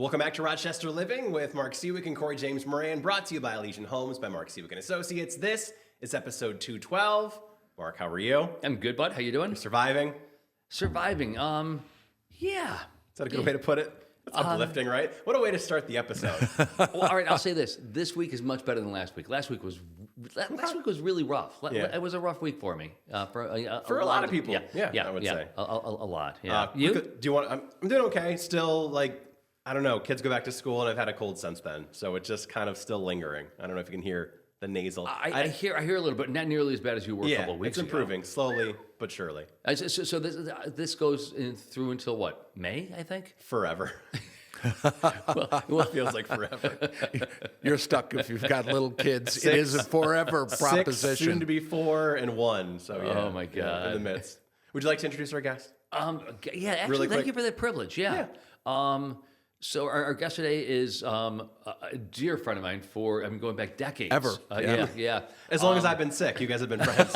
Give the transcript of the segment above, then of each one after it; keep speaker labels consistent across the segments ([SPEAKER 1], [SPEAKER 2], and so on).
[SPEAKER 1] Welcome back to Rochester Living with Mark Siwiec and Corey James Moran, brought to you by Elysian Homes by Mark Siwiec and Associates. This is episode 212. Mark, how are you?
[SPEAKER 2] I'm good, bud. How you doing?
[SPEAKER 1] You're surviving?
[SPEAKER 2] Surviving. Yeah.
[SPEAKER 1] Is that a good way to put it? That's uplifting, right? What a way to start the episode.
[SPEAKER 2] Well, all right. I'll say this: this week is much better than last week. Last week was really rough.
[SPEAKER 1] Yeah.
[SPEAKER 2] It was a rough week for me.
[SPEAKER 1] For a lot of people. Yeah, I would say.
[SPEAKER 2] A lot. Yeah. You?
[SPEAKER 1] Do you want? I'm doing okay. Still, I don't know. Kids go back to school, and I've had a cold since then, so it's just kind of still lingering. I don't know if you can hear the nasal.
[SPEAKER 2] I hear a little bit, not nearly as bad as you were a couple of weeks ago.
[SPEAKER 1] It's improving slowly but surely.
[SPEAKER 2] So this goes through until what? May, I think.
[SPEAKER 1] Forever. Well, it feels like forever.
[SPEAKER 3] You're stuck if you've got little kids. It is a forever proposition.
[SPEAKER 1] 6, soon to be 4 and 1. So yeah.
[SPEAKER 2] Oh my God.
[SPEAKER 1] Yeah, in the midst. Would you like to introduce our guest?
[SPEAKER 2] Yeah. Actually,
[SPEAKER 1] Really
[SPEAKER 2] thank
[SPEAKER 1] quick?
[SPEAKER 2] you for that privilege. Yeah. So our guest today is a dear friend of mine going back decades.
[SPEAKER 3] Ever.
[SPEAKER 2] Yeah.
[SPEAKER 1] As long as I've been sick, you guys have been friends.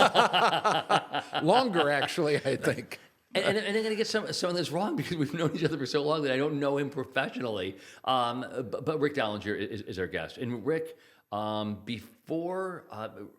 [SPEAKER 3] Longer, actually, I think.
[SPEAKER 2] And I'm going to get some of this wrong because we've known each other for so long that I don't know him professionally. But Rick Dollinger is our guest. And Rick, before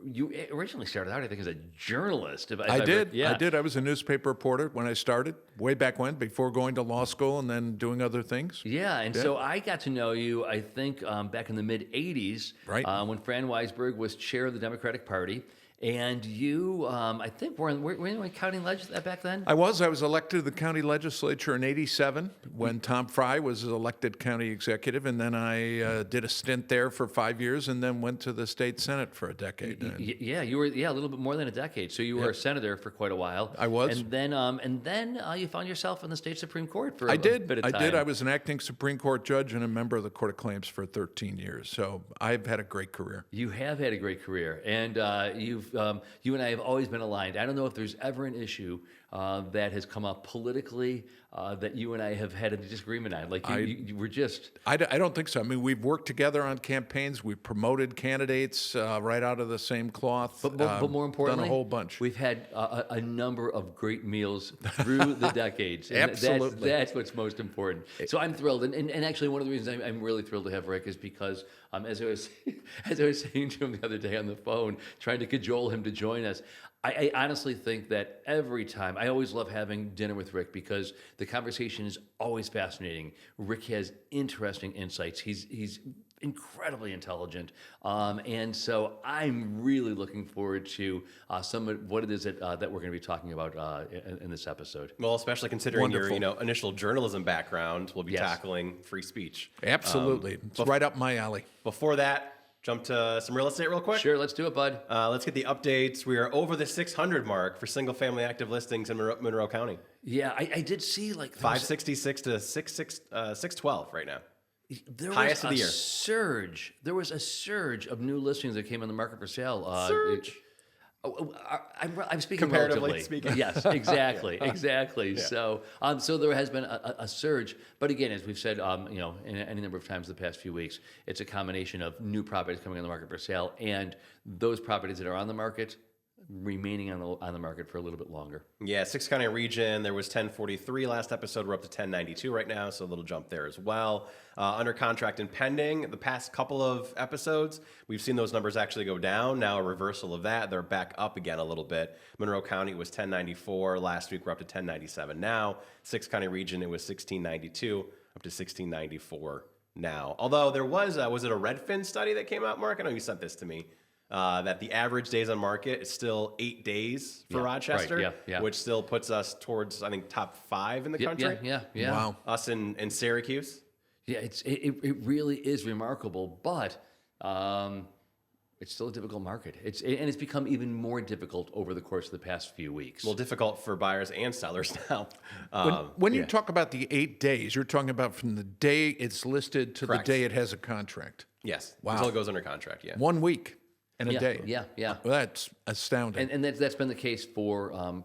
[SPEAKER 2] you originally started out, I think, as a journalist.
[SPEAKER 3] I did. I was a newspaper reporter when I started, way back when, before going to law school and then doing other things.
[SPEAKER 2] Yeah, and so I got to know you, I think, back in the mid-'80s,
[SPEAKER 3] right?
[SPEAKER 2] When Fran Weisberg was chair of the Democratic Party. And you, I think, were you in county legislature back then?
[SPEAKER 3] I was elected to the county legislature in '87 when Tom Fry was elected county executive, and then I did a stint there for 5 years, and then went to the state senate for a decade.
[SPEAKER 2] Yeah, you were a little bit more than a decade. So you were a senator for quite a while.
[SPEAKER 3] I was,
[SPEAKER 2] and then you found yourself in the state Supreme Court for a bit of time.
[SPEAKER 3] I did. I was an acting Supreme Court judge and a member of the Court of Claims for 13 years. So I've had a great career.
[SPEAKER 2] You have had a great career, and you and I have always been aligned. I don't know if there's ever an issue that has come up politically that you and I have had a disagreement on. You were just...
[SPEAKER 3] I don't think so. I mean, we've worked together on campaigns. We've promoted candidates right out of the same cloth.
[SPEAKER 2] But more importantly,
[SPEAKER 3] done a whole bunch.
[SPEAKER 2] We've had a number of great meals through the decades. And
[SPEAKER 3] Absolutely.
[SPEAKER 2] That's what's most important. So I'm thrilled. And actually, one of the reasons I'm really thrilled to have Rick is because, as I was saying to him the other day on the phone, trying to cajole him to join us, I honestly think that every time, I always love having dinner with Rick because the conversation is always fascinating. Rick has interesting insights. He's incredibly intelligent. And so I'm really looking forward to some of what it is that we're going to be talking about in this episode.
[SPEAKER 1] Well, especially considering your initial journalism background, we'll be tackling free speech.
[SPEAKER 3] Absolutely. It's right up my alley.
[SPEAKER 1] Before that, jump to some real estate real quick.
[SPEAKER 2] Sure, let's do it, bud.
[SPEAKER 1] Let's get the updates. We are over the 600 mark for single-family active listings in Monroe County.
[SPEAKER 2] Yeah, I did see
[SPEAKER 1] 566 to 612 right now.
[SPEAKER 2] There
[SPEAKER 1] Highest
[SPEAKER 2] was
[SPEAKER 1] of the year.
[SPEAKER 2] Surge. There was a surge of new listings that came on the market for sale.
[SPEAKER 1] Surge.
[SPEAKER 2] I'm speaking
[SPEAKER 1] Comparatively
[SPEAKER 2] relatively.
[SPEAKER 1] speaking.
[SPEAKER 2] Yes, exactly, exactly.
[SPEAKER 1] Yeah.
[SPEAKER 2] So there has been a surge, but again, as we've said, any number of times the past few weeks, it's a combination of new properties coming on the market for sale and those properties that are on the market remaining on the market for a little bit longer.
[SPEAKER 1] Yeah, 6 county region, there was 1043 last episode. We're up to 1092 right now, so a little jump there as well. Under contract and pending, the past couple of episodes, we've seen those numbers actually go down. Now a reversal of that, they're back up again a little bit. Monroe County was 1094. Last week we're up to 1097 now. 6 county region, it was 1692, up to 1694 now. Although there was it a Redfin study that came out, Mark? I know you sent this to me. That the average days on market is still 8 days for Rochester,
[SPEAKER 2] right,
[SPEAKER 1] which still puts us towards, I think, top 5 in the country.
[SPEAKER 2] Yeah.
[SPEAKER 3] Wow.
[SPEAKER 1] Us in Syracuse.
[SPEAKER 2] Yeah, it really is remarkable, but it's still a difficult market. It's become even more difficult over the course of the past few weeks.
[SPEAKER 1] Well, difficult for buyers and sellers now.
[SPEAKER 3] When you talk about the 8 days, you're talking about from the day it's listed to
[SPEAKER 1] Correct.
[SPEAKER 3] the day it has a contract.
[SPEAKER 1] Yes.
[SPEAKER 3] Wow.
[SPEAKER 1] Until it goes under contract, yeah.
[SPEAKER 3] 1 week and a day.
[SPEAKER 2] Yeah.
[SPEAKER 3] Well, that's astounding.
[SPEAKER 2] And that's been the case for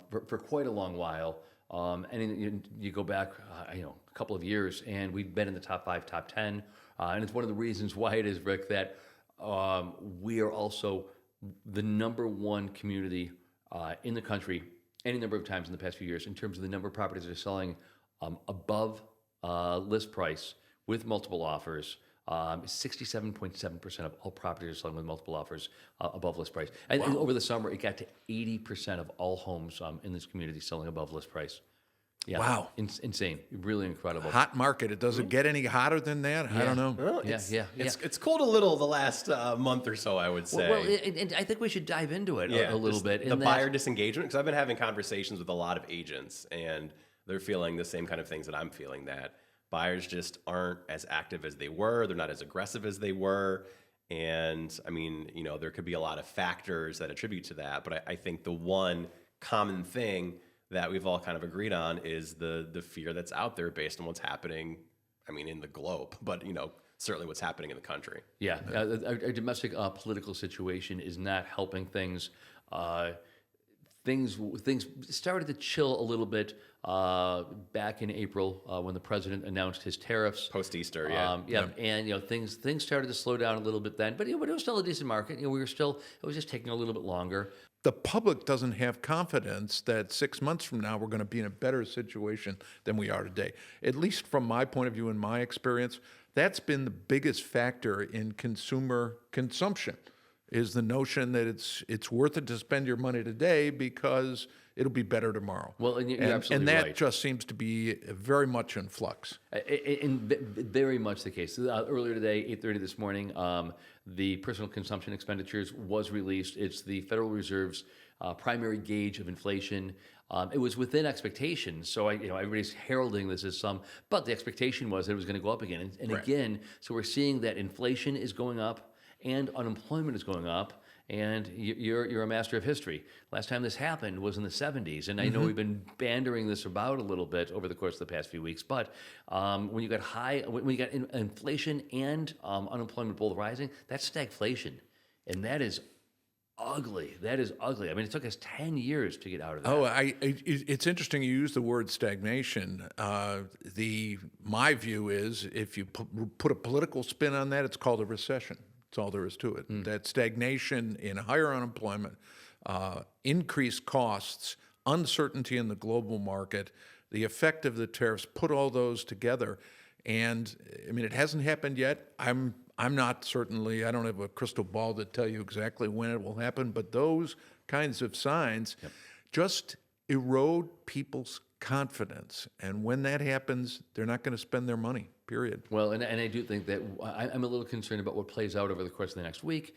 [SPEAKER 2] quite a long while. And you go back, a couple of years, and we've been in the top 5, top 10. And it's one of the reasons why it is, Rick, that we are also the number one community in the country any number of times in the past few years in terms of the number of properties that are selling above list price with multiple offers. 67.7% of all properties are selling with multiple offers above list price. And over the summer, it got to 80% of all homes in this community selling above list price. Yeah.
[SPEAKER 3] Wow.
[SPEAKER 2] Insane. Really incredible.
[SPEAKER 3] Hot market. It doesn't get any hotter than that. I don't know.
[SPEAKER 1] Well, it's cooled a little the last month or so, I would say.
[SPEAKER 2] Well, and I think we should dive into it a little bit.
[SPEAKER 1] The buyer disengagement, because I've been having conversations with a lot of agents, and they're feeling the same kind of things that I'm feeling, that buyers just aren't as active as they were. They're not as aggressive as they were. And I mean, there could be a lot of factors that attribute to that. But I think the one common thing that we've all kind of agreed on is the fear that's out there based on what's happening, I mean, in the globe, but, certainly what's happening in the country.
[SPEAKER 2] Yeah. Our domestic political situation is not helping things. Things started to chill a little bit back in April when the president announced his tariffs.
[SPEAKER 1] Post-Easter,
[SPEAKER 2] and things started to slow down a little bit then, but it was still a decent market. It was just taking a little bit longer.
[SPEAKER 3] The public doesn't have confidence that 6 months from now we're going to be in a better situation than we are today. At least from my point of view and my experience, that's been the biggest factor in consumer consumption, is the notion that it's worth it to spend your money today because it'll be better tomorrow.
[SPEAKER 2] Well, and you're absolutely
[SPEAKER 3] right.
[SPEAKER 2] right.
[SPEAKER 3] Just seems to be very much in flux.
[SPEAKER 2] Very much the case. Earlier today, 8:30 this morning, the personal consumption expenditures was released. It's the Federal Reserve's primary gauge of inflation. It was within expectations, so everybody's heralding this as but the expectation was that it was going to go up again, and
[SPEAKER 1] Right.
[SPEAKER 2] again. So we're seeing that inflation is going up and unemployment is going up. And you're a master of history. Last time this happened was in the 70s, and I know we've been bandering this about a little bit over the course of the past few weeks. But when you got inflation and unemployment both rising, that's stagflation, and that is ugly. That is ugly. I mean, it took us 10 years to get out of that.
[SPEAKER 3] It's interesting you use the word stagnation. My view is if you put a political spin on that, it's called a recession. That's all there is to it. That stagnation in higher unemployment, increased costs, uncertainty in the global market, the effect of the tariffs, put all those together. And I mean, it hasn't happened yet. I'm not certainly, I don't have a crystal ball to tell you exactly when it will happen, but those kinds of signs just erode people's confidence. And when that happens, they're not going to spend their money, period.
[SPEAKER 2] Well, and I do think that I'm a little concerned about what plays out over the course of the next week.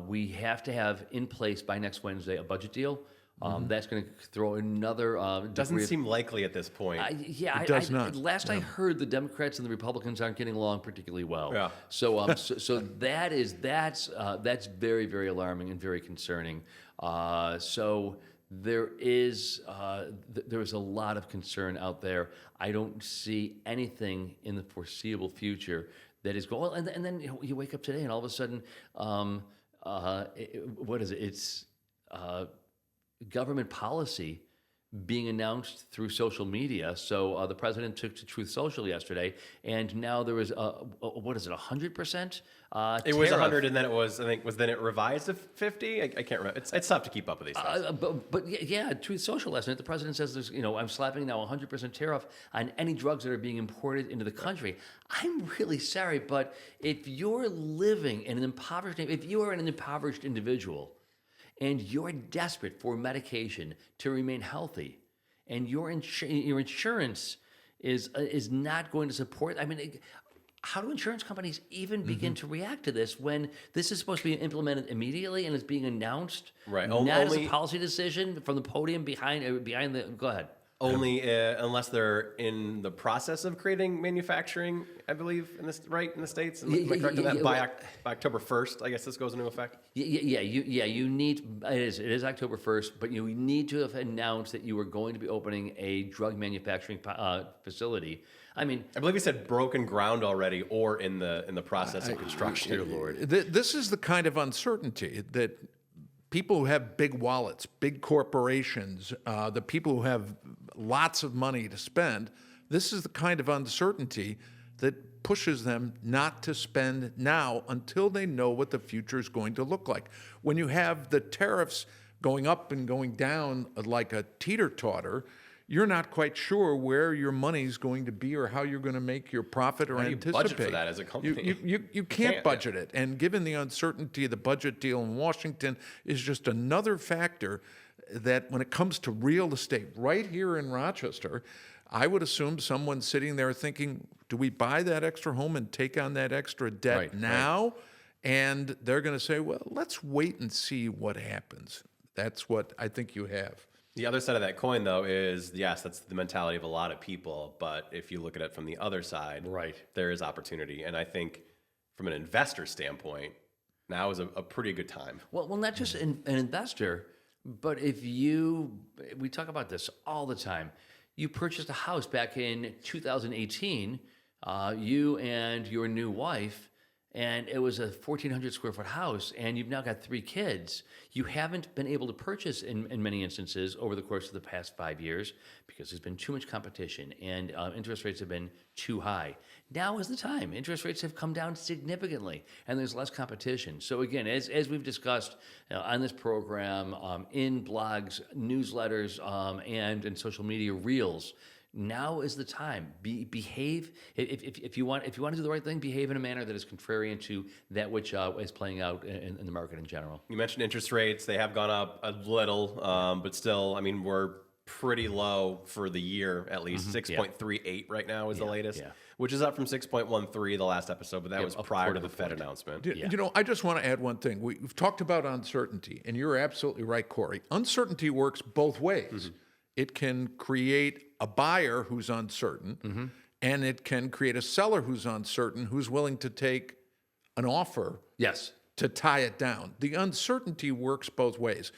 [SPEAKER 2] We have to have in place by next Wednesday a budget deal. That's going to throw another
[SPEAKER 1] Doesn't seem likely at this point.
[SPEAKER 3] It does not.
[SPEAKER 2] Last I heard, the Democrats and the Republicans aren't getting along particularly well.
[SPEAKER 1] Yeah.
[SPEAKER 2] So that's very, very alarming and very concerning. So there is a lot of concern out there. I don't see anything in the foreseeable future that is going. And then you wake up today and all of a sudden, what is it? It's government policy being announced through social media. So the president took to Truth Social yesterday, and now there was 100%?
[SPEAKER 1] It was 100, and then it was, I think, then it revised to 50? I can't remember. It's tough to keep up with these things.
[SPEAKER 2] But yeah, Truth Social last night, the president says there's, I'm slapping now 100% tariff on any drugs that are being imported into the country. I'm really sorry, but if you're living in if you are an impoverished individual, and you're desperate for medication to remain healthy, and your insurance is not going to support. I mean, how do insurance companies even begin to react to this when this is supposed to be implemented immediately and it's being announced?
[SPEAKER 1] Right.
[SPEAKER 2] Not as a policy decision from the podium behind the. Go ahead.
[SPEAKER 1] Only unless they're in the process of creating manufacturing, I believe, in the States. Am I correct on that? By October 1st, I guess this goes into effect.
[SPEAKER 2] You need it is October 1st, but you need to have announced that you are going to be opening a drug manufacturing facility. I mean,
[SPEAKER 1] I believe he said broken ground already, or in the process of construction.
[SPEAKER 2] Dear Lord,
[SPEAKER 3] This is the kind of uncertainty that people who have big wallets, big corporations, the people who have lots of money to spend, this is the kind of uncertainty that pushes them not to spend now until they know what the future is going to look like. When you have the tariffs going up and going down like a teeter-totter, you're not quite sure where your money's going to be or how you're going to make your profit or
[SPEAKER 1] How do you
[SPEAKER 3] anticipate.
[SPEAKER 1] budget for that as a company?
[SPEAKER 3] You can't budget it. And given the uncertainty, the budget deal in Washington is just another factor that when it comes to real estate right here in Rochester, I would assume someone's sitting there thinking, do we buy that extra home and take on that extra debt now? And they're going to say, well, let's wait and see what happens. That's what I think you have.
[SPEAKER 1] The other side of that coin, though, is yes, that's the mentality of a lot of people. But if you look at it from the other side, there is opportunity. And I think from an investor standpoint, now is a pretty good time.
[SPEAKER 2] Well, not just an investor, but we talk about this all the time. You purchased a house back in 2018, you and your new wife, and it was a 1,400 square foot house, and you've now got 3 kids. You haven't been able to purchase in many instances over the course of the past 5 years because there's been too much competition and interest rates have been too high. Now is the time. Interest rates have come down significantly, and there's less competition. So again, as we've discussed on this program, in blogs, newsletters, and in social media reels, now is the time. Behave. If you want to do the right thing, behave in a manner that is contrarian to that which is playing out in the market in general.
[SPEAKER 1] You mentioned interest rates; they have gone up a little, but still, I mean, we're pretty low for the year at least. 6.38 right now is the latest, which is up from 6.13 the last episode, but that was prior to the Fed announcement.
[SPEAKER 3] You know, I just want to add one thing. We've talked about uncertainty, and you're absolutely right, Corey. Uncertainty works both ways. It can create a buyer who's uncertain, and it can create a seller who's uncertain, who's willing to take an offer to tie it down. The uncertainty works both ways.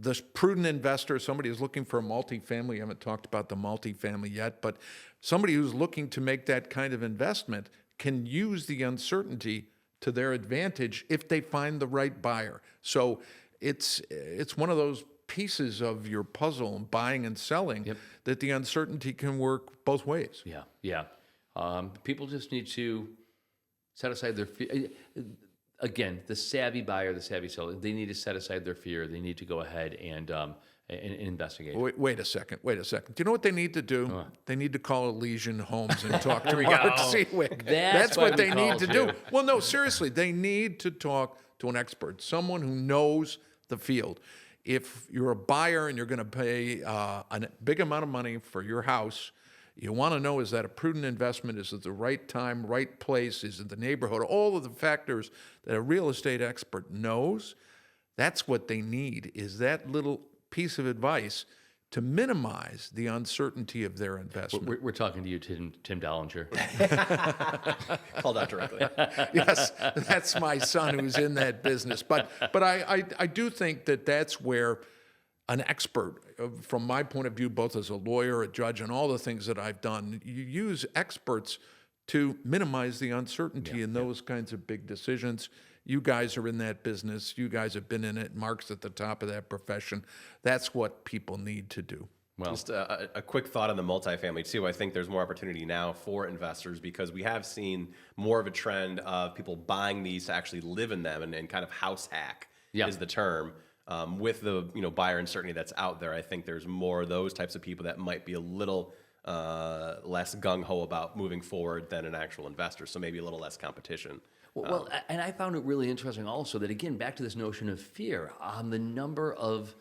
[SPEAKER 3] The prudent investor, somebody who's looking for a multifamily, I haven't talked about the multifamily yet, but somebody who's looking to make that kind of investment can use the uncertainty to their advantage if they find the right buyer. So it's one of those pieces of your puzzle, buying and selling, that the uncertainty can work both ways.
[SPEAKER 2] People just need to set aside their fear. Again, the savvy buyer, the savvy seller, they need to set aside their fear. They need to go ahead and investigate.
[SPEAKER 3] Wait a second. Do you know what they need to do? They need to call Elysian Homes and talk to Mark Siwiec.
[SPEAKER 2] That's
[SPEAKER 3] what they need to
[SPEAKER 2] you.
[SPEAKER 3] do. Well, no, seriously, they need to talk to an expert, someone who knows the field. If you're a buyer and you're going to pay a big amount of money for your house, you want to know, is that a prudent investment? Is it the right time, right place? Is it the neighborhood? All of the factors that a real estate expert knows, that's what they need, is that little piece of advice to minimize the uncertainty of their investment.
[SPEAKER 2] We're talking to you, Tim Dollinger.
[SPEAKER 1] Called out directly.
[SPEAKER 3] Yes, that's my son who's in that business. But I do think that that's where an expert, from my point of view, both as a lawyer, a judge, and all the things that I've done, you use experts to minimize the uncertainty in those kinds of big decisions. You guys are in that business. You guys have been in it. Mark's at the top of that profession. That's what people need to do.
[SPEAKER 1] Well, just a quick thought on the multifamily too. I think there's more opportunity now for investors because we have seen more of a trend of people buying these to actually live in them and kind of house hack is the term. With the buyer uncertainty that's out there, I think there's more of those types of people that might be a little less gung-ho about moving forward than an actual investor, so maybe a little less competition.
[SPEAKER 2] Well, and I found it really interesting also that, again, back to this notion of fear, the number of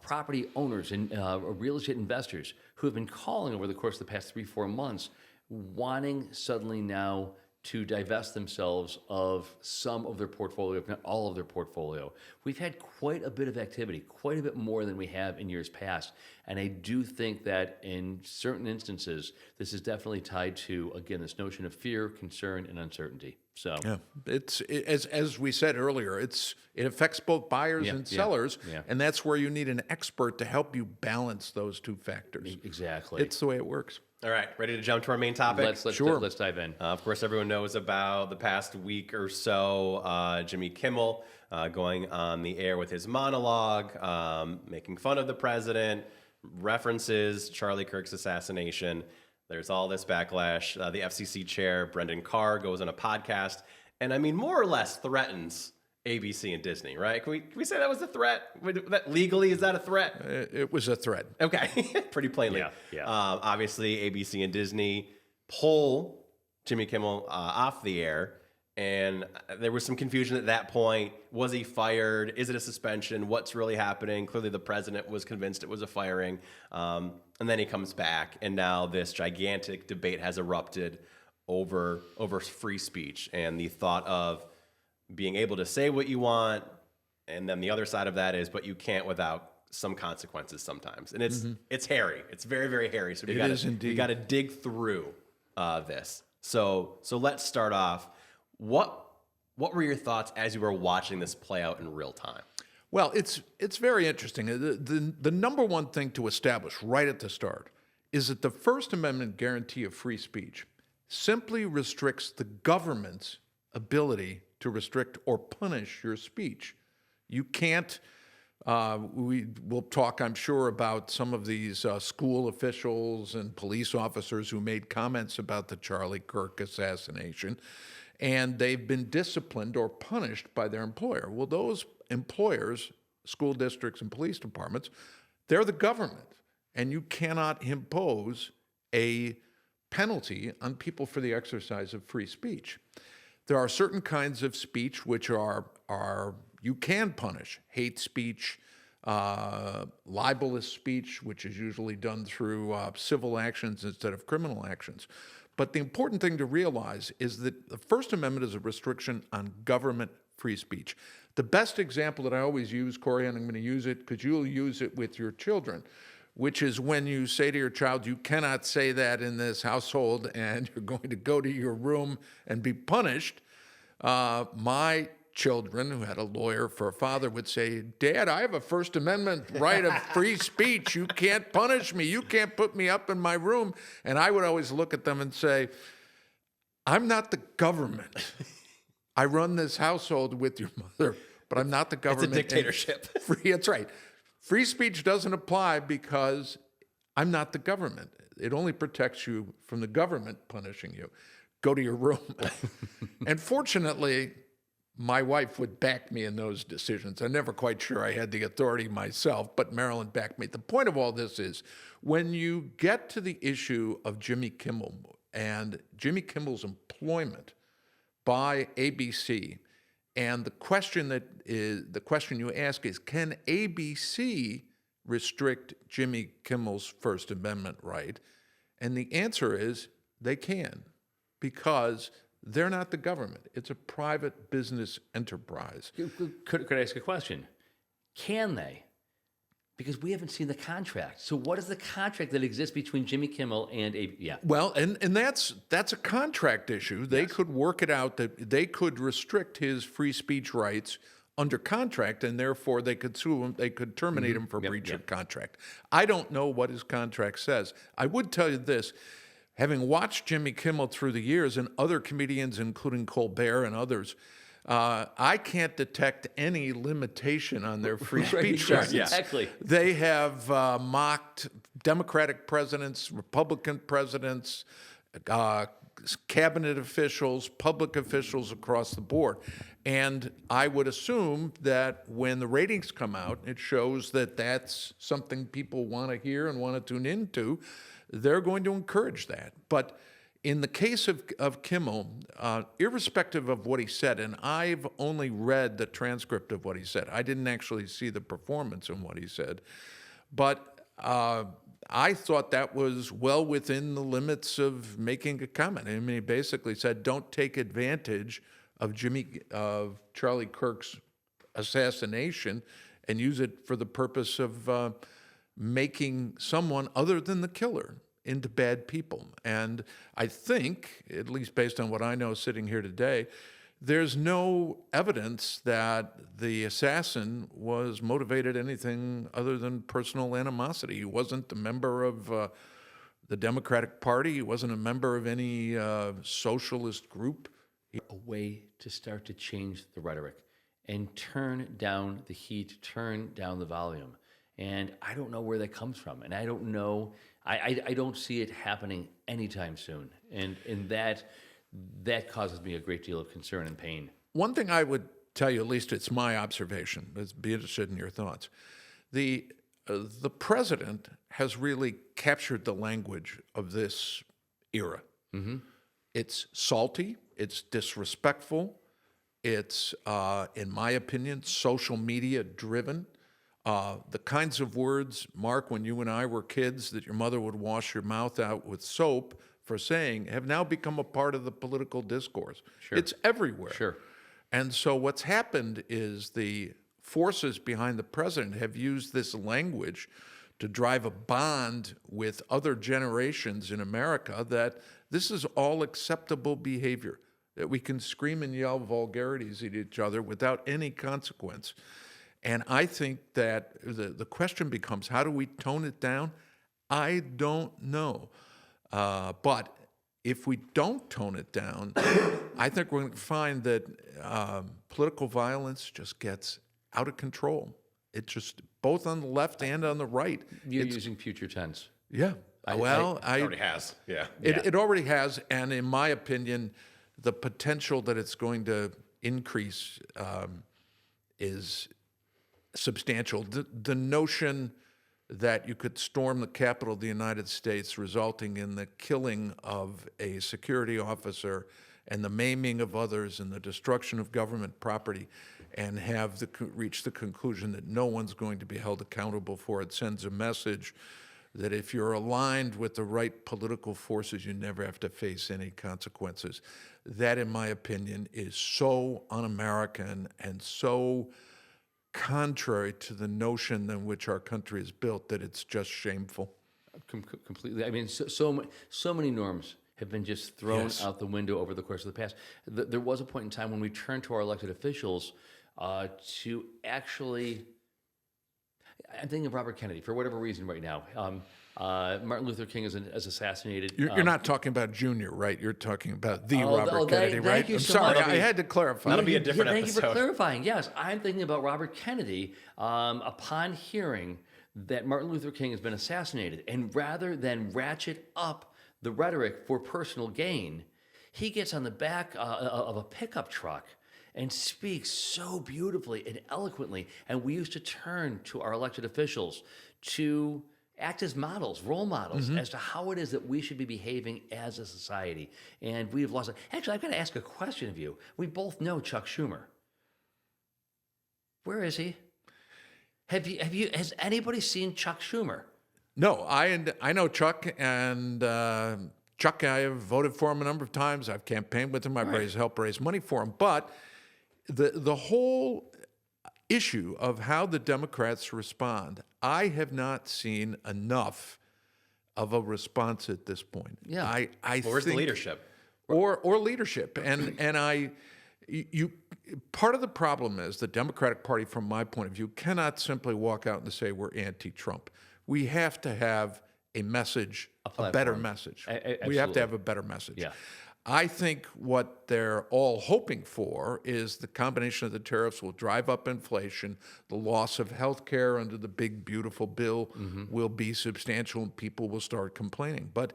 [SPEAKER 2] property owners and real estate investors who have been calling over the course of the past 3-4 months, wanting suddenly now to divest themselves of some of their portfolio, if not all of their portfolio. We've had quite a bit of activity, quite a bit more than we have in years past. And I do think that in certain instances, this is definitely tied to, again, this notion of fear, concern, and uncertainty. So
[SPEAKER 3] as we said earlier, it affects both buyers and sellers, and that's where you need an expert to help you balance those two factors.
[SPEAKER 2] Exactly.
[SPEAKER 3] It's the way it works.
[SPEAKER 1] All right, ready to jump to our main topic?
[SPEAKER 2] Let's dive in.
[SPEAKER 1] Of course, everyone knows about the past week or so, Jimmy Kimmel going on the air with his monologue, making fun of the president, references Charlie Kirk's assassination. There's all this backlash. The FCC chair, Brendan Carr, goes on a podcast and, I mean, more or less threatens ABC and Disney, right? Can we say that was a threat? That legally, is that a threat?
[SPEAKER 3] It was a threat.
[SPEAKER 1] Okay, pretty plainly.
[SPEAKER 2] Yeah.
[SPEAKER 1] Obviously, ABC and Disney pull Jimmy Kimmel off the air, and there was some confusion at that point. Was he fired? Is it a suspension? What's really happening? Clearly, the president was convinced it was a firing, and then he comes back, and now this gigantic debate has erupted over free speech and the thought of being able to say what you want, and then the other side of that is, but you can't without some consequences sometimes, and it's hairy. It's very, very hairy. So we got to dig through this. So let's start off. What were your thoughts as you were watching this play out in real time?
[SPEAKER 3] Well, it's very interesting. The number one thing to establish right at the start is that the First Amendment guarantee of free speech simply restricts the government's ability to restrict or punish your speech. You can't, we'll talk, I'm sure, about some of these school officials and police officers who made comments about the Charlie Kirk assassination, and they've been disciplined or punished by their employer. Well, those employers, school districts and police departments, they're the government, and you cannot impose a penalty on people for the exercise of free speech. There are certain kinds of speech which are you can punish: hate speech, libelous speech, which is usually done through civil actions instead of criminal actions. But the important thing to realize is that the First Amendment is a restriction on government free speech. The best example that I always use, Corey, and I'm going to use it because you'll use it with your children, which is when you say to your child, you cannot say that in this household and you're going to go to your room and be punished. My children, who had a lawyer for a father, would say, Dad, I have a First Amendment right of free speech. You can't punish me. You can't put me up in my room. And I would always look at them and say, I'm not the government. I run this household with your mother, but I'm not the government.
[SPEAKER 1] It's a dictatorship.
[SPEAKER 3] That's right. Free speech doesn't apply because I'm not the government. It only protects you from the government punishing you. Go to your room. And fortunately, my wife would back me in those decisions. I'm never quite sure I had the authority myself, but Marilyn backed me. The point of all this is when you get to the issue of Jimmy Kimmel and Jimmy Kimmel's employment by ABC, and the question you ask is, can ABC restrict Jimmy Kimmel's First Amendment right? And the answer is they can, because they're not the government. It's a private business enterprise.
[SPEAKER 2] Could I ask a question? Can they? Because we haven't seen the contract. So what is the contract that exists between Jimmy Kimmel and ABC? Yeah.
[SPEAKER 3] Well, and that's a contract issue. They could work it out that they could restrict his free speech rights under contract, and therefore they could sue him. They could terminate him for breach of contract. I don't know what his contract says. I would tell you this. Having watched Jimmy Kimmel through the years and other comedians, including Colbert and others, I can't detect any limitation on their free speech rights.
[SPEAKER 2] Exactly.
[SPEAKER 3] They have mocked Democratic presidents, Republican presidents, cabinet officials, public officials across the board. And I would assume that when the ratings come out, it shows that that's something people want to hear and want to tune into. They're going to encourage that. But in the case of Kimmel, irrespective of what he said, and I've only read the transcript of what he said. I didn't actually see the performance in what he said. But I thought that was well within the limits of making a comment. I mean, he basically said, don't take advantage of Charlie Kirk's assassination and use it for the purpose of making someone other than the killer into bad people. And I think, at least based on what I know sitting here today, there's no evidence that the assassin was motivated anything other than personal animosity. He wasn't a member of the Democratic Party. He wasn't a member of any socialist group.
[SPEAKER 2] A way to start to change the rhetoric and turn down the heat, turn down the volume. And I don't know where that comes from. And I don't know, I don't see it happening anytime soon. And that causes me a great deal of concern and pain.
[SPEAKER 3] One thing I would tell you, at least it's my observation. But be interested in your thoughts. The president has really captured the language of this era. It's salty. It's disrespectful. It's, in my opinion, social media driven. The kinds of words, Mark, when you and I were kids, that your mother would wash your mouth out with soap for saying, have now become a part of the political discourse.
[SPEAKER 2] Sure.
[SPEAKER 3] It's everywhere.
[SPEAKER 2] Sure.
[SPEAKER 3] And so what's happened is the forces behind the president have used this language to drive a bond with other generations in America that this is all acceptable behavior, that we can scream and yell vulgarities at each other without any consequence. And I think that the question becomes, how do we tone it down? I don't know. But if we don't tone it down, I think we're going to find that political violence just gets out of control. It just, both on the left and on the right.
[SPEAKER 2] You're using future tense.
[SPEAKER 3] Yeah.
[SPEAKER 1] It already has. Yeah.
[SPEAKER 3] It already has. And in my opinion, the potential that it's going to increase is substantial. The notion that you could storm the Capitol of the United States, resulting in the killing of a security officer and the maiming of others and the destruction of government property, and have reach the conclusion that no one's going to be held accountable for it, sends a message that if you're aligned with the right political forces, you never have to face any consequences. That, in my opinion, is so un-American and so contrary to the notion in which our country is built that it's just shameful.
[SPEAKER 2] Completely. I mean, so many norms have been just thrown out the window over the course of the past. There was a point in time when we turned to our elected officials to actually, I'm thinking of Robert Kennedy for whatever reason right now. Martin Luther King is assassinated.
[SPEAKER 3] You're not talking about Junior, right? You're talking about the Robert Kennedy, right?
[SPEAKER 2] Thank you
[SPEAKER 3] I'm
[SPEAKER 2] so
[SPEAKER 3] sorry,
[SPEAKER 2] much.
[SPEAKER 3] I had to clarify.
[SPEAKER 1] That'll be a different
[SPEAKER 2] Thank you
[SPEAKER 1] episode.
[SPEAKER 2] for clarifying. Yes, I'm thinking about Robert Kennedy upon hearing that Martin Luther King has been assassinated. And rather than ratchet up the rhetoric for personal gain, he gets on the back of a pickup truck and speaks so beautifully and eloquently. And we used to turn to our elected officials to act as models, role models, as to how it is that we should be behaving as a society. And we've lost it. Actually, I've got to ask a question of you. We both know Chuck Schumer. Where is he? Has anybody seen Chuck Schumer?
[SPEAKER 3] No, I know Chuck, and Chuck, I have voted for him a number of times. I've campaigned with him. I've helped raise money for him. But the whole issue of how the Democrats respond, I have not seen enough of a response at this point.
[SPEAKER 2] Yeah.
[SPEAKER 3] I
[SPEAKER 1] Where's the
[SPEAKER 3] think,
[SPEAKER 1] leadership?
[SPEAKER 3] or leadership, and part of the problem is the Democratic Party, from my point of view, cannot simply walk out and say we're anti-Trump. We have to have a message, a better message. We have to have a better message.
[SPEAKER 2] Yeah.
[SPEAKER 3] I think what they're all hoping for is the combination of the tariffs will drive up inflation. The loss of health care under the big, beautiful bill will be substantial, and people will start complaining. But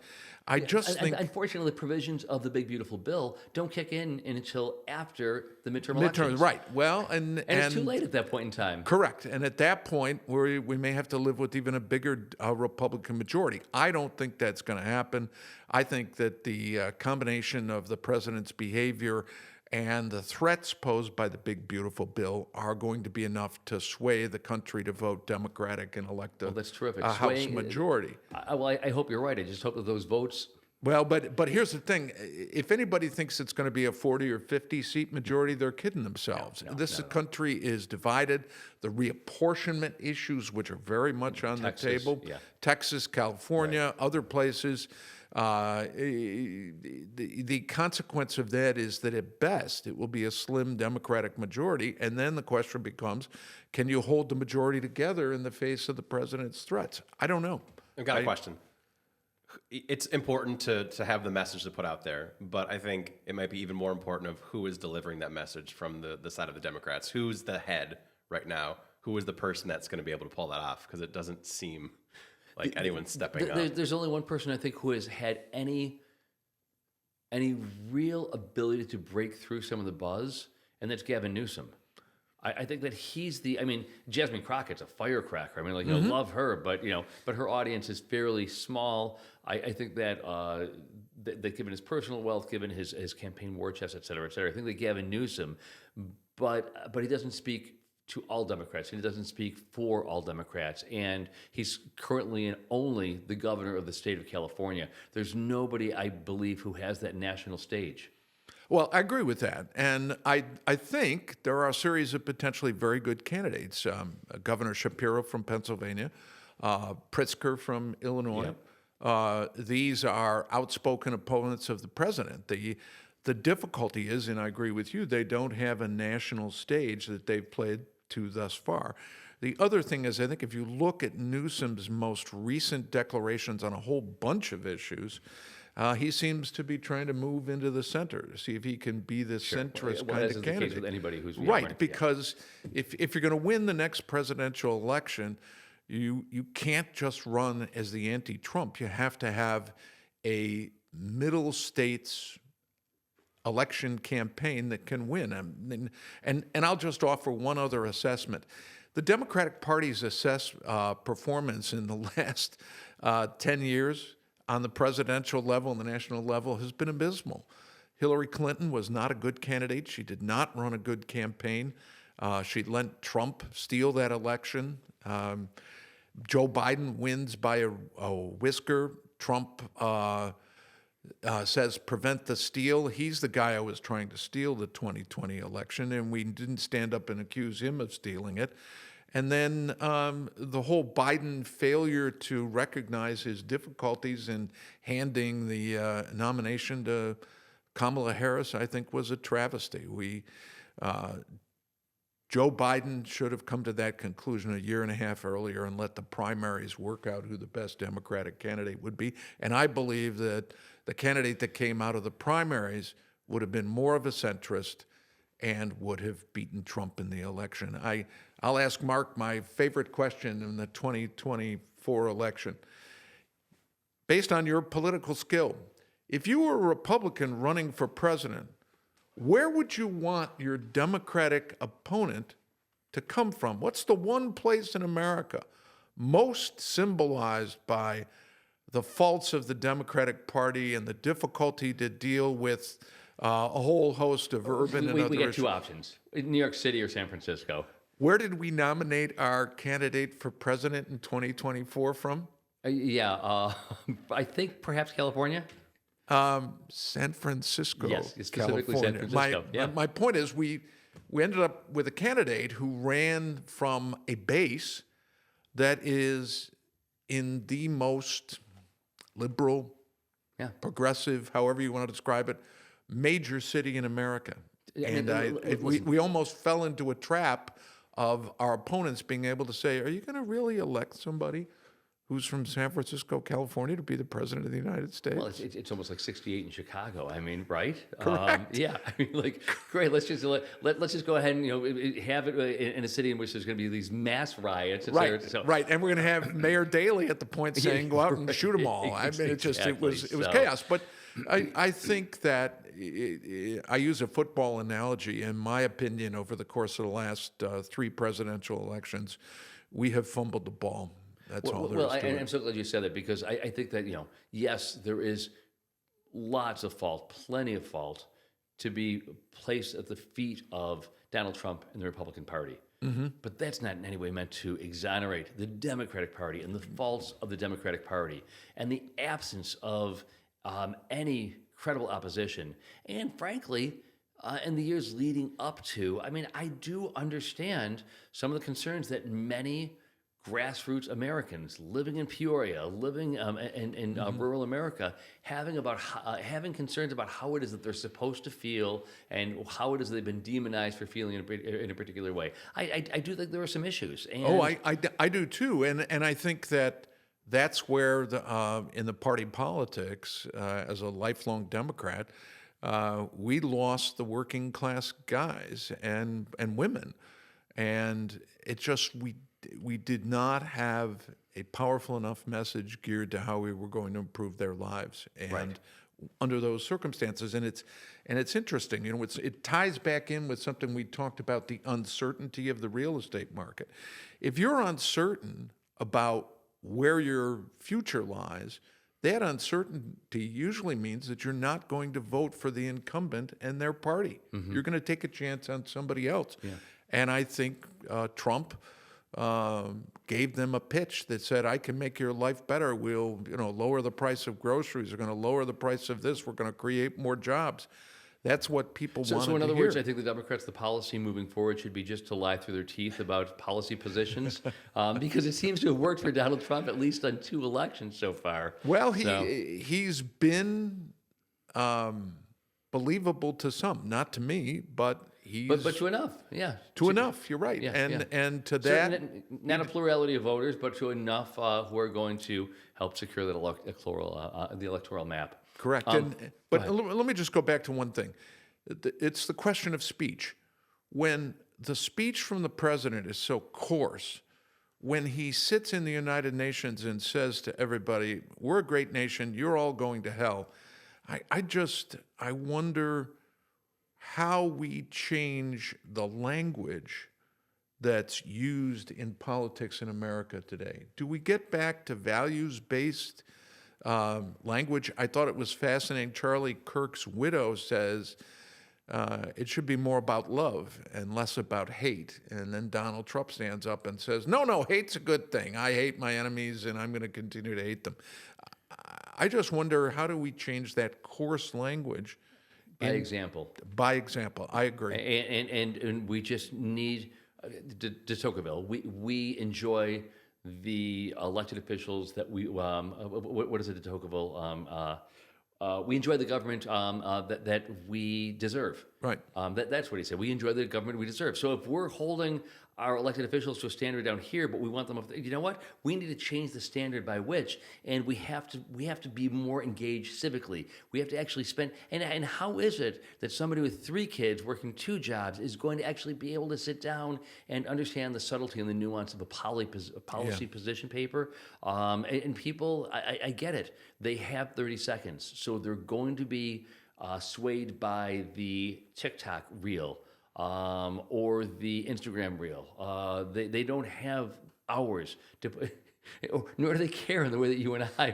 [SPEAKER 3] I just think...
[SPEAKER 2] Unfortunately, the provisions of the big, beautiful bill don't kick in until after the midterm elections.
[SPEAKER 3] Right. Well, and
[SPEAKER 2] it's too late at that point in time.
[SPEAKER 3] Correct. And at that point, we may have to live with even a bigger Republican majority. I don't think that's going to happen. I think that the combination of the president's behavior and the threats posed by the big, beautiful bill are going to be enough to sway the country to vote Democratic and elect
[SPEAKER 2] that's terrific.
[SPEAKER 3] a House majority.
[SPEAKER 2] I hope you're right. I just hope that those votes...
[SPEAKER 3] Well, but here's the thing. If anybody thinks it's going to be a 40 or 50 seat majority, they're kidding themselves. This country is divided. The reapportionment issues, which are very much on the table, Texas, California, other places, the consequence of that is that at best it will be a slim Democratic majority, and then the question becomes, can you hold the majority together in the face of the president's threats? I don't know.
[SPEAKER 1] I've got a question. It's important to have the message to put out there, but I think it might be even more important of who is delivering that message from the side of the Democrats. Who's the head right now? Who is the person that's going to be able to pull that off? Because it doesn't seem like anyone's stepping up.
[SPEAKER 2] There's only one person I think who has had any real ability to break through some of the buzz, and that's Gavin Newsom. I think that he's the. I mean, Jasmine Crockett's a firecracker. I mean, like love her, but but her audience is fairly small. I think that that given his personal wealth, given his campaign war chest, et cetera, I think that Gavin Newsom, but he doesn't speak to all Democrats, and he doesn't speak for all Democrats, and he's currently and only the governor of the state of California. There's nobody, I believe, who has that national stage.
[SPEAKER 3] Well, I agree with that. And I think there are a series of potentially very good candidates. Governor Shapiro from Pennsylvania, Pritzker from Illinois.
[SPEAKER 2] Yep.
[SPEAKER 3] These are outspoken opponents of the president. The difficulty is, and I agree with you, they don't have a national stage that they've played to thus far. The other thing is, I think if you look at Newsom's most recent declarations on a whole bunch of issues, he seems to be trying to move into the center to see if he can be the centrist kind of candidate.
[SPEAKER 2] The case with anybody who's
[SPEAKER 3] right, because if you're going to win the next presidential election, you can't just run as the anti-Trump. You have to have a middle states election campaign that can win. And I'll just offer one other assessment. The Democratic Party's performance in the last 10 years on the presidential level and the national level has been abysmal. Hillary Clinton was not a good candidate. She did not run a good campaign. She let Trump steal that election. Joe Biden wins by a whisker. Trump says prevent the steal. He's the guy who was trying to steal the 2020 election, and we didn't stand up and accuse him of stealing it. And then the whole Biden failure to recognize his difficulties in handing the nomination to Kamala Harris, I think, was a travesty. Joe Biden should have come to that conclusion a year and a half earlier and let the primaries work out who the best Democratic candidate would be. And I believe that the candidate that came out of the primaries would have been more of a centrist and would have beaten Trump in the election. I'll ask Mark my favorite question in the 2024 election. Based on your political skill, if you were a Republican running for president, where would you want your Democratic opponent to come from? What's the one place in America most symbolized by the faults of the Democratic Party and the difficulty to deal with a whole host of urban and other
[SPEAKER 2] We get
[SPEAKER 3] issues?
[SPEAKER 2] two options, New York City or San Francisco.
[SPEAKER 3] Where did we nominate our candidate for president in 2024 from?
[SPEAKER 2] I think perhaps California.
[SPEAKER 3] San Francisco,
[SPEAKER 2] yes, specifically
[SPEAKER 3] California.
[SPEAKER 2] San Francisco.
[SPEAKER 3] My point is we ended up with a candidate who ran from a base that is in the most liberal, progressive, however you want to describe it, major city in America. We almost fell into a trap of our opponents being able to say, are you going to really elect somebody who's from San Francisco, California, to be the president of the United States?
[SPEAKER 2] Well, it's almost like 68 in Chicago. I mean, right?
[SPEAKER 3] Correct.
[SPEAKER 2] I mean, like, great. Let's just go ahead and have it in a city in which there's going to be these mass riots.
[SPEAKER 3] Right. And we're going to have Mayor Daley at the point saying, "Go out and shoot them all." I mean, it was chaos. But I think that I use a football analogy. In my opinion, over the course of the last 3 presidential elections, we have fumbled the ball. That's all there is to it.
[SPEAKER 2] I'm so glad you said that, because I think that, yes, there is lots of fault, plenty of fault to be placed at the feet of Donald Trump and the Republican Party. Mm-hmm. But that's not in any way meant to exonerate the Democratic Party and the faults of the Democratic Party and the absence of any credible opposition. And frankly, in the years leading up to, I do understand some of the concerns that many grassroots Americans living in Peoria, living in rural America, having concerns about how it is that they're supposed to feel and how it is they've been demonized for feeling in a particular way. I do think there are some issues. And
[SPEAKER 3] I do too, and I think that's where in the party politics, as a lifelong Democrat, we lost the working class guys and women, and it just we did not have a powerful enough message geared to how we were going to improve their lives. And under those circumstances. And it's interesting. It ties back in with something we talked about, the uncertainty of the real estate market. If you're uncertain about where your future lies, that uncertainty usually means that you're not going to vote for the incumbent and their party. You're going to take a chance on somebody else. Yeah. And I think Trump gave them a pitch that said, I can make your life better. We'll lower the price of groceries. We're going to lower the price of this. We're going to create more jobs. That's what people want to hear.
[SPEAKER 2] So in other words, I think the Democrats, the policy moving forward should be just to lie through their teeth about policy positions, because it seems to have worked for Donald Trump at least on 2 elections so far.
[SPEAKER 3] Well, he's been believable to some, not to me, but
[SPEAKER 2] but to enough, yeah.
[SPEAKER 3] To enough, you're right.
[SPEAKER 2] Yeah,
[SPEAKER 3] and to that,
[SPEAKER 2] not a plurality of voters, but to enough who are going to help secure the electoral map.
[SPEAKER 3] Correct. But let me just go back to one thing. It's the question of speech. When the speech from the president is so coarse, when he sits in the United Nations and says to everybody, we're a great nation, you're all going to hell, I wonder how we change the language that's used in politics in America today. Do we get back to values-based language? I thought it was fascinating. Charlie Kirk's widow says it should be more about love and less about hate. And then Donald Trump stands up and says, no, hate's a good thing. I hate my enemies and I'm going to continue to hate them. I just wonder, how do we change that coarse language?
[SPEAKER 2] By example.
[SPEAKER 3] By example, I agree.
[SPEAKER 2] And we just need, de Tocqueville, we enjoy the elected officials that we, what is it, de Tocqueville? We enjoy the government that we deserve.
[SPEAKER 3] Right.
[SPEAKER 2] That's what he said. We enjoy the government we deserve. So if we're holding our elected officials to a standard down here, but we want them up there, you know what? We need to change the standard by which, and we have to be more engaged civically. We have to actually spend. And how is it that somebody with 3 kids working 2 jobs is going to actually be able to sit down and understand the subtlety and the nuance of a policy position paper? And people, I get it. They have 30 seconds, so they're going to be swayed by the TikTok reel or the Instagram reel. They don't have hours to, nor do they care in the way that you and I,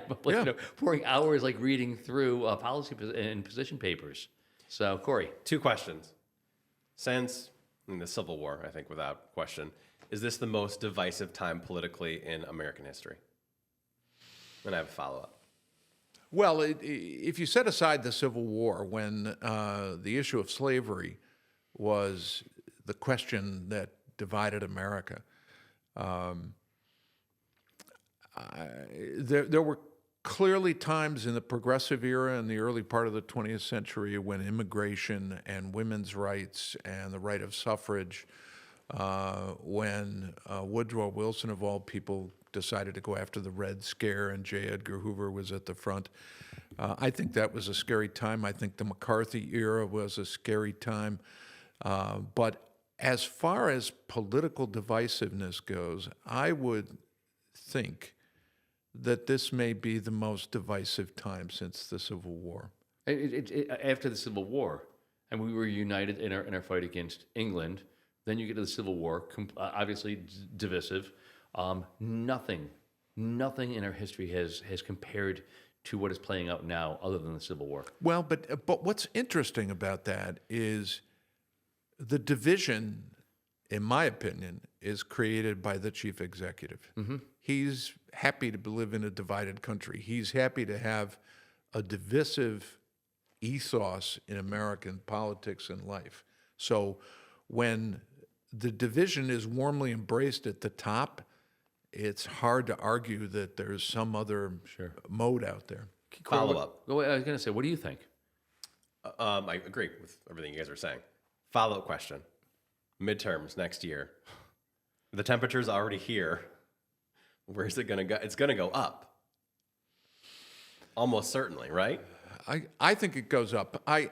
[SPEAKER 2] pouring hours like reading through policy and position papers. So, Corey.
[SPEAKER 1] 2 questions. Since the Civil War, I think without question, is this the most divisive time politically in American history? And I have a follow-up.
[SPEAKER 3] Well, if you set aside the Civil War, when the issue of slavery was the question that divided America, there were clearly times in the progressive era in the early part of the 20th century when immigration and women's rights and the right of suffrage, when Woodrow Wilson, of all people, decided to go after the Red Scare and J. Edgar Hoover was at the front. I think that was a scary time. I think the McCarthy era was a scary time. But as far as political divisiveness goes, I would think that this may be the most divisive time since the Civil War.
[SPEAKER 2] After the Civil War, and we were united in our fight against England, then you get to the Civil War, obviously divisive. Nothing in our history has compared to what is playing out now other than the Civil War.
[SPEAKER 3] Well, but what's interesting about that is the division, in my opinion, is created by the chief executive. Mm-hmm. He's happy to live in a divided country. He's happy to have a divisive ethos in American politics and life. So when the division is warmly embraced at the top, it's hard to argue that there's some other mode out there.
[SPEAKER 1] Follow up.
[SPEAKER 2] I was going to say, what do you think?
[SPEAKER 1] I agree with everything you guys are saying. Follow up question. Midterms next year. The temperature's already here. Where's it going to go? It's going to go up. Almost certainly, right?
[SPEAKER 3] I think it goes up. I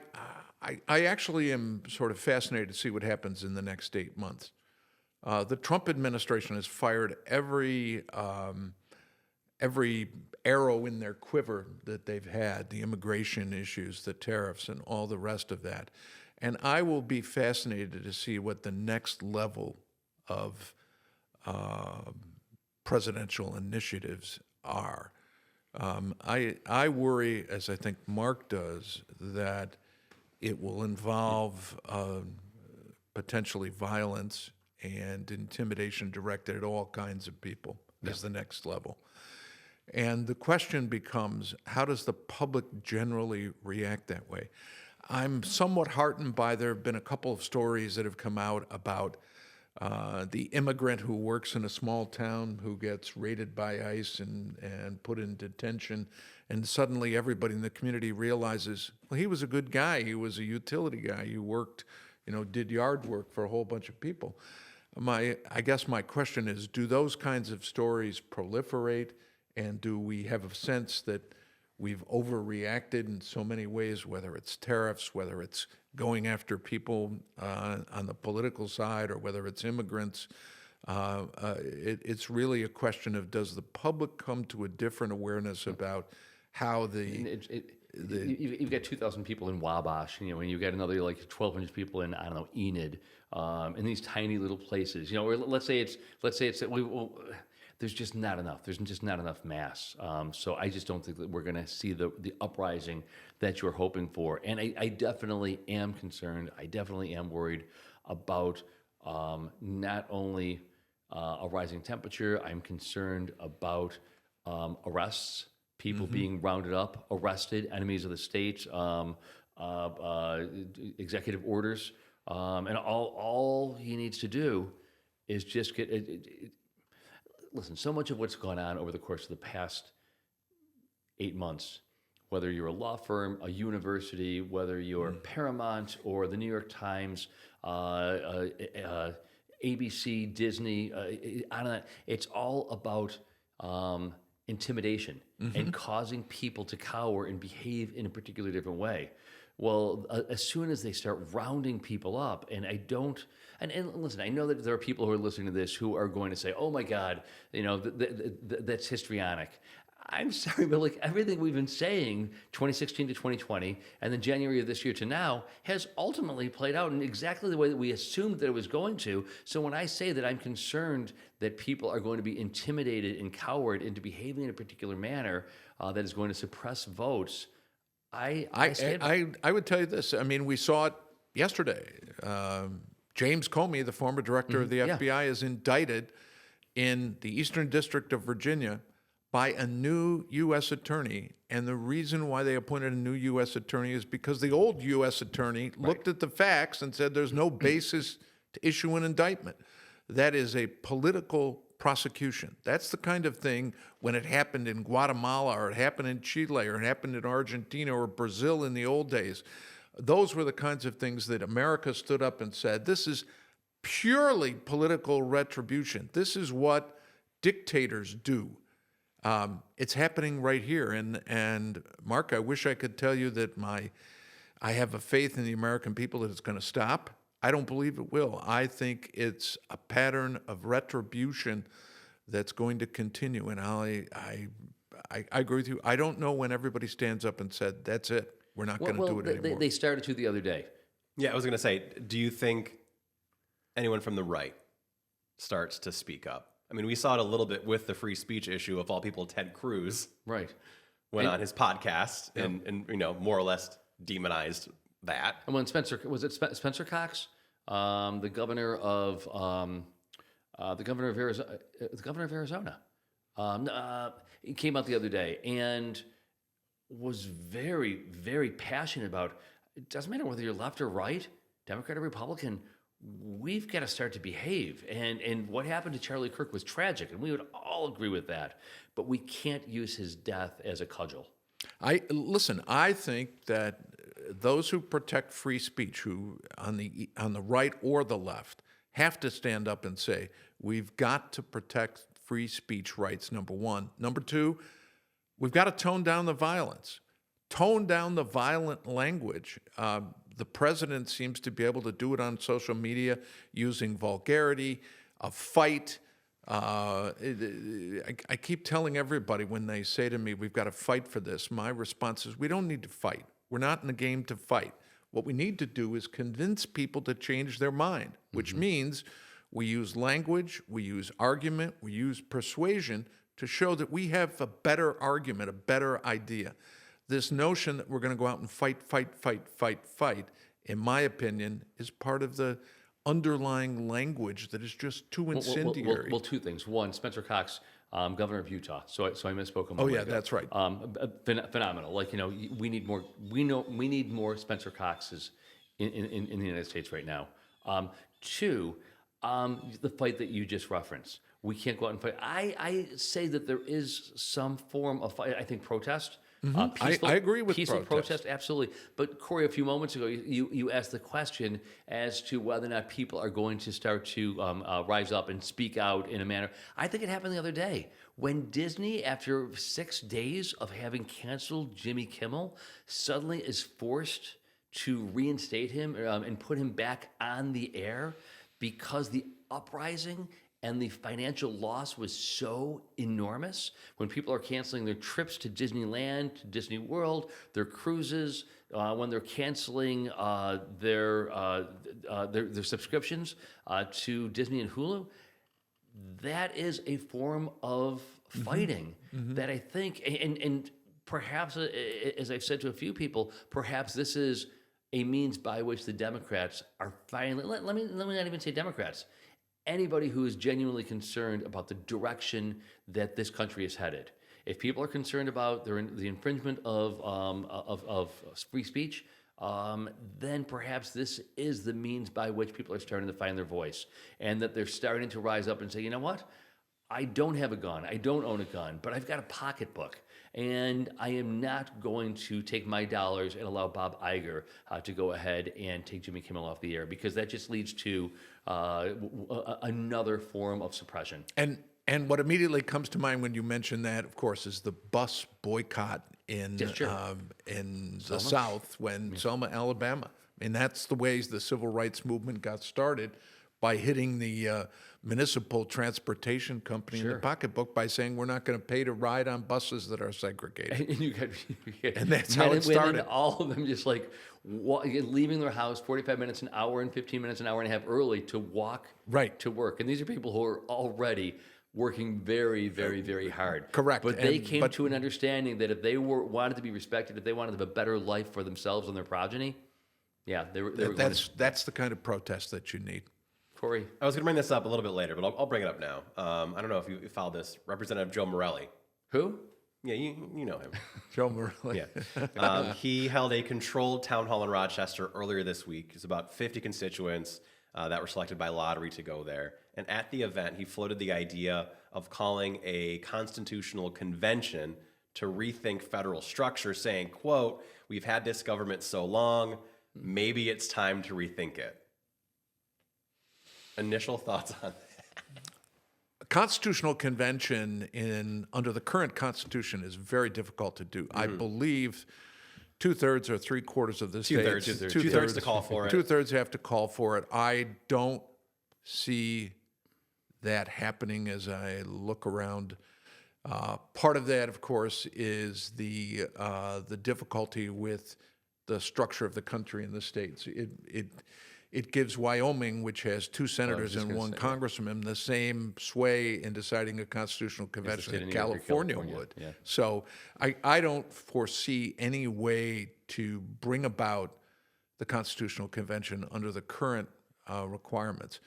[SPEAKER 3] actually am sort of fascinated to see what happens in the next 8 months. The Trump administration has fired every every arrow in their quiver that they've had, the immigration issues, the tariffs, and all the rest of that. And I will be fascinated to see what the next level of presidential initiatives are. I worry, as I think Mark does, that it will involve potentially violence and intimidation directed at all kinds of people as the next level. And the question becomes, how does the public generally react that way? I'm somewhat heartened by, there have been a couple of stories that have come out about the immigrant who works in a small town who gets raided by ICE and put in detention, and suddenly everybody in the community realizes, well, he was a good guy. He was a utility guy. He worked, did yard work for a whole bunch of people. I guess my question is, do those kinds of stories proliferate, and do we have a sense that we've overreacted in so many ways, whether it's tariffs, whether it's going after people on the political side, or whether it's immigrants? It's really a question of, does the public come to a different awareness about how
[SPEAKER 2] you've got 2,000 people in Wabash, and you've got another like 1,200 people in, I don't know, Enid, in these tiny little places. Or let's say it's there's just not enough. There's just not enough mass. So I just don't think that we're going to see the uprising that you're hoping for. And I definitely am concerned. I definitely am worried about not only a rising temperature. I'm concerned about arrests, people being rounded up, arrested, enemies of the state, executive orders. And all he needs to do is just get... Listen, so much of what's gone on over the course of the past 8 months, whether you're a law firm, a university, whether you're Paramount or the New York Times, ABC, Disney, it's all about intimidation and causing people to cower and behave in a particular different way. Well, as soon as they start rounding people up, and listen, I know that there are people who are listening to this who are going to say, oh my God, that's histrionic. I'm sorry, but like everything we've been saying, 2016 to 2020, and then January of this year to now, has ultimately played out in exactly the way that we assumed that it was going to. So when I say that I'm concerned that people are going to be intimidated and cowered into behaving in a particular manner that is going to suppress votes, I
[SPEAKER 3] would tell you this. I mean, we saw it yesterday. James Comey, the former director of the FBI, is indicted in the Eastern District of Virginia by a new U.S. attorney. And the reason why they appointed a new U.S. attorney is because the old U.S. attorney looked at the facts and said there's no basis to issue an indictment. That is a political prosecution. That's the kind of thing, when it happened in Guatemala, or it happened in Chile, or it happened in Argentina or Brazil in the old days. Those were the kinds of things that America stood up and said, this is purely political retribution. This is what dictators do. It's happening right here. And Mark, I wish I could tell you that I have a faith in the American people that it's going to stop. I don't believe it will. I think it's a pattern of retribution that's going to continue. And I agree with you. I don't know when everybody stands up and said, that's it. We're not going to do it anymore.
[SPEAKER 2] They started to the other day.
[SPEAKER 1] Yeah, I was going to say, do you think anyone from the right starts to speak up? I mean, we saw it a little bit with the free speech issue. Of all people, Ted Cruz went on his podcast and more or less demonized that.
[SPEAKER 2] And when Spencer Cox, the governor of Arizona, he came out the other day and was very, very passionate about, it doesn't matter whether you're left or right, Democrat or Republican, we've got to start to behave. And what happened to Charlie Kirk was tragic, and we would all agree with that. But we can't use his death as a cudgel.
[SPEAKER 3] I think that those who protect free speech, who on the right or the left, have to stand up and say, we've got to protect free speech rights, number one. Number two, we've got to tone down the violence, tone down the violent language. The president seems to be able to do it on social media using vulgarity, a fight, I keep telling everybody when they say to me, we've got to fight for this, my response is, we don't need to fight. We're not in the game to fight. What we need to do is convince people to change their mind, which means we use language, we use argument, we use persuasion to show that we have a better argument, a better idea. This notion that we're going to go out and fight, in my opinion, is part of the underlying language that is just too incendiary.
[SPEAKER 2] Well, two things. One, Spencer Cox, governor of Utah. So I misspoke a moment
[SPEAKER 3] Oh yeah,
[SPEAKER 2] ago.
[SPEAKER 3] that's right.
[SPEAKER 2] Phenomenal. Like, we need more. We need more Spencer Coxes in the United States right now. Two, the fight that you just referenced. We can't go out and fight. I say that there is some form of fight. I think protest. Peaceful,
[SPEAKER 3] I agree with
[SPEAKER 2] peaceful
[SPEAKER 3] protest.
[SPEAKER 2] Absolutely. But Corey, a few moments ago, you asked the question as to whether or not people are going to start to rise up and speak out in a manner. I think it happened the other day when Disney, after 6 days of having canceled Jimmy Kimmel, suddenly is forced to reinstate him and put him back on the air because the uprising and the financial loss was so enormous when people are canceling their trips to Disneyland, to Disney World, their cruises, when they're canceling their subscriptions to Disney and Hulu. That is a form of fighting that I think, and perhaps, as I've said to a few people, perhaps this is a means by which the Democrats are finally, let me not even say Democrats, anybody who is genuinely concerned about the direction that this country is headed. If people are concerned about the infringement of free speech, then perhaps this is the means by which people are starting to find their voice, and that they're starting to rise up and say, you know what? I don't have a gun. I don't own a gun, but I've got a pocketbook. And I am not going to take my dollars and allow Bob Iger to go ahead and take Jimmy Kimmel off the air, because that just leads to another form of suppression.
[SPEAKER 3] And what immediately comes to mind when you mention that, of course, is the bus boycott in the South when Selma, Alabama. I mean, that's the ways the civil rights movement got started, by hitting the municipal transportation company in the pocketbook by saying we're not going to pay to ride on buses that are segregated. And that's how it started.
[SPEAKER 2] Women, all of them just like leaving their house 45 minutes an hour and 15 minutes an hour and a half early to walk to work. And these are people who are already working very, very, very hard.
[SPEAKER 3] Correct.
[SPEAKER 2] But they came to an understanding that if they wanted to be respected, if they wanted to have a better life for themselves and their progeny,
[SPEAKER 3] that's the kind of protest that you need.
[SPEAKER 2] Corey?
[SPEAKER 1] I was going to bring this up a little bit later, but I'll bring it up now. I don't know if you followed this. Representative Joe Morelli.
[SPEAKER 2] Who?
[SPEAKER 1] Yeah, you know him.
[SPEAKER 3] Joe Morelli.
[SPEAKER 1] Yeah. He held a controlled town hall in Rochester earlier this week. It's about 50 constituents that were selected by lottery to go there. And at the event, he floated the idea of calling a constitutional convention to rethink federal structure, saying, quote, "We've had this government so long, maybe it's time to rethink it." Initial thoughts on that?
[SPEAKER 3] A constitutional convention under the current Constitution is very difficult to do. I believe 2/3 or 3/4 of the states.
[SPEAKER 1] Two-thirds to call for it.
[SPEAKER 3] 2/3 have to call for it. I don't see that happening as I look around. Part of that, of course, is the difficulty with the structure of the country and the states. It gives Wyoming, which has 2 senators and 1 congressman, the same sway in deciding a constitutional convention that California would. Yeah. So I don't foresee any way to bring about the constitutional convention under the current requirements.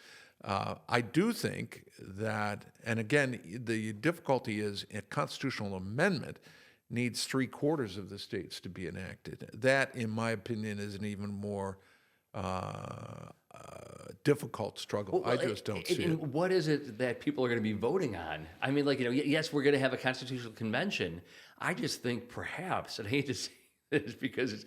[SPEAKER 3] I do think that, and again, the difficulty is a constitutional amendment needs 3/4 of the states to be enacted. That, in my opinion, is an even more difficult struggle. I just don't see it.
[SPEAKER 2] What is it that people are going to be voting on? I mean, yes, we're going to have a constitutional convention. I just think perhaps, and I hate to say this because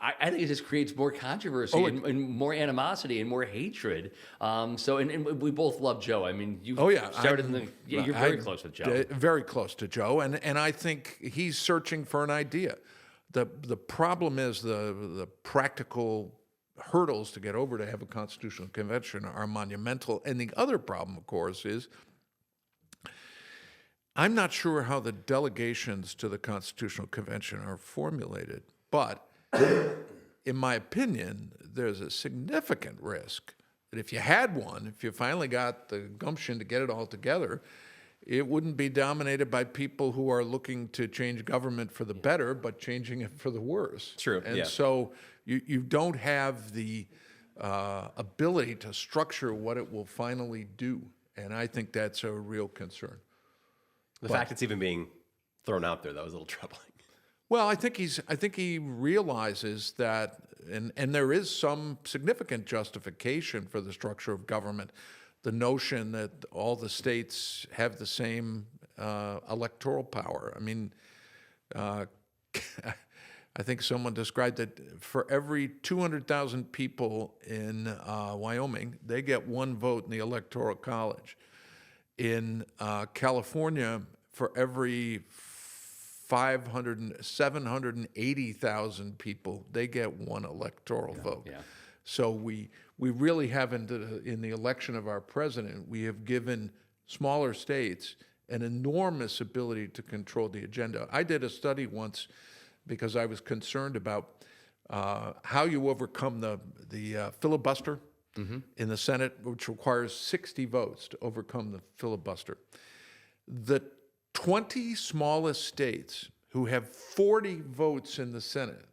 [SPEAKER 2] I think it just creates more controversy and more animosity and more hatred. And we both love Joe. I mean, you started you're very close with Joe.
[SPEAKER 3] Very close to Joe, and I think he's searching for an idea. The problem is the practical hurdles to get over to have a constitutional convention are monumental. And the other problem, of course, is I'm not sure how the delegations to the Constitutional Convention are formulated, but in my opinion, there's a significant risk that if you had one, if you finally got the gumption to get it all together, it wouldn't be dominated by people who are looking to change government for the better, but changing it for the worse.
[SPEAKER 1] True,
[SPEAKER 3] And
[SPEAKER 1] yeah.
[SPEAKER 3] so you don't have the ability to structure what it will finally do. And I think that's a real concern.
[SPEAKER 1] The fact it's even being thrown out there, that was a little troubling.
[SPEAKER 3] Well, I think he realizes that, and there is some significant justification for the structure of government. The notion that all the states have the same electoral power. I mean, I think someone described that for every 200,000 people in Wyoming, they get one vote in the Electoral College. In California, for every 780,000 people, they get one electoral vote.
[SPEAKER 2] Yeah.
[SPEAKER 3] So we really haven't, in the election of our president, we have given smaller states an enormous ability to control the agenda. I did a study once because I was concerned about how you overcome the filibuster in the Senate, which requires 60 votes to overcome the filibuster. The 20 smallest states who have 40 votes in the Senate,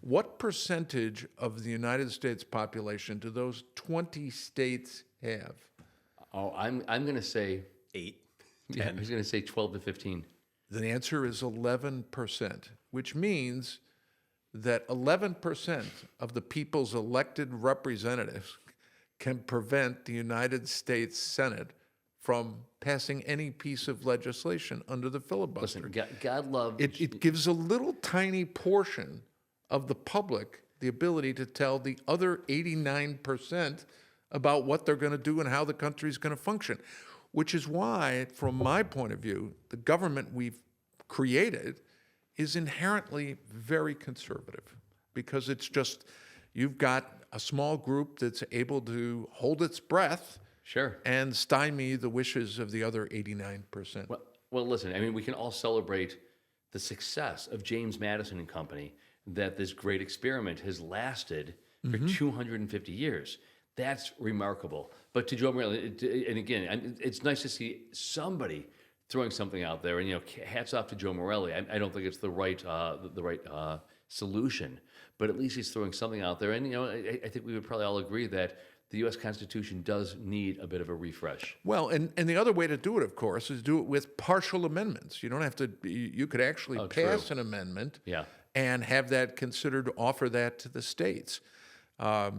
[SPEAKER 3] what percentage of the United States population do those 20 states have?
[SPEAKER 2] Oh, I'm going to say
[SPEAKER 1] 8,
[SPEAKER 2] yeah,
[SPEAKER 1] 10.
[SPEAKER 2] I was going to say 12 to 15.
[SPEAKER 3] The answer is 11%, which means that 11% of the people's elected representatives can prevent the United States Senate from passing any piece of legislation under the filibuster.
[SPEAKER 2] Listen, God loves...
[SPEAKER 3] It gives a little tiny portion of the public the ability to tell the other 89% about what they're going to do and how the country's going to function, which is why, from my point of view, the government we've created is inherently very conservative, because it's just, you've got a small group that's able to hold its breath
[SPEAKER 2] Sure.
[SPEAKER 3] and stymie the wishes of the other 89%.
[SPEAKER 2] Well, listen, I mean, we can all celebrate the success of James Madison and Company, that this great experiment has lasted for 250 years. That's remarkable. But to Joe Morelli, and again, it's nice to see somebody throwing something out there. And, hats off to Joe Morelli. I don't think it's the right solution, but at least he's throwing something out there. And, I think we would probably all agree that the U.S. Constitution does need a bit of a refresh.
[SPEAKER 3] Well, and the other way to do it, of course, is do it with partial amendments. You don't have to, you could actually pass an amendment and have that considered, offer that to the states. I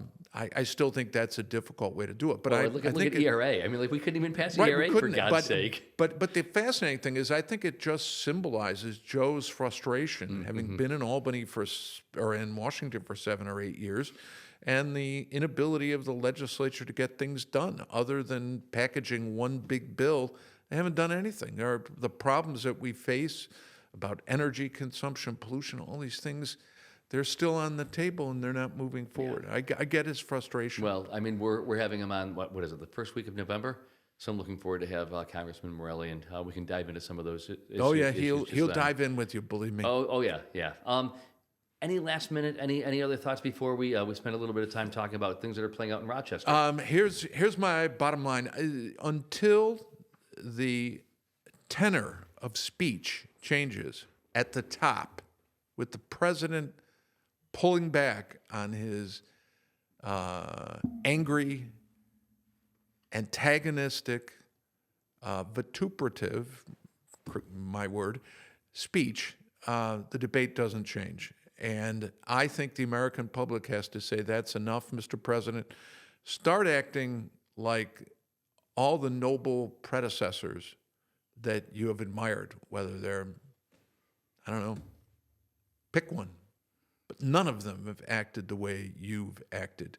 [SPEAKER 3] still think that's a difficult way to do it. But
[SPEAKER 2] look at ERA. I mean, we couldn't even pass ERA, for God's sake.
[SPEAKER 3] But the fascinating thing is, I think it just symbolizes Joe's frustration, having been in Albany or in Washington for 7 or 8 years, and the inability of the legislature to get things done other than packaging one big bill. They haven't done anything. There are the problems that we face about energy consumption, pollution, all these things. They're still on the table and they're not moving forward. I get his frustration.
[SPEAKER 2] Well, I mean, we're having him on, what is it, the first week of November? So I'm looking forward to have Congressman Morelli, and we can dive into some of those issues.
[SPEAKER 3] Oh yeah, he'll dive in with you, believe me.
[SPEAKER 2] Oh yeah. Any last minute, any other thoughts before we spend a little bit of time talking about things that are playing out in Rochester?
[SPEAKER 3] Here's my bottom line. Until the tenor of speech changes at the top, with the president pulling back on his angry, antagonistic, vituperative, my word, speech, the debate doesn't change. And I think the American public has to say, that's enough, Mr. President. Start acting like all the noble predecessors that you have admired, whether they're, I don't know, pick one. But none of them have acted the way you've acted.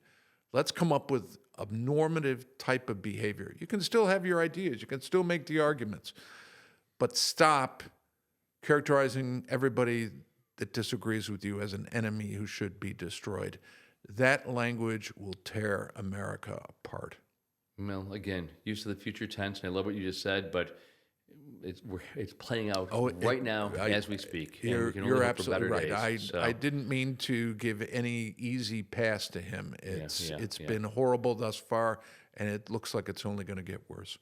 [SPEAKER 3] Let's come up with a normative type of behavior. You can still have your ideas. You can still make the arguments. But stop characterizing everybody that disagrees with you as an enemy who should be destroyed. That language will tear America apart.
[SPEAKER 2] Well, again, use of the future tense, and I love what you just said, but it's playing out right now as we speak. And we can only
[SPEAKER 3] You're
[SPEAKER 2] hope for
[SPEAKER 3] absolutely
[SPEAKER 2] better
[SPEAKER 3] right.
[SPEAKER 2] days.
[SPEAKER 3] I didn't mean to give any easy pass to him. It's
[SPEAKER 2] yeah.
[SPEAKER 3] been horrible thus far, and it looks like it's only going to get worse.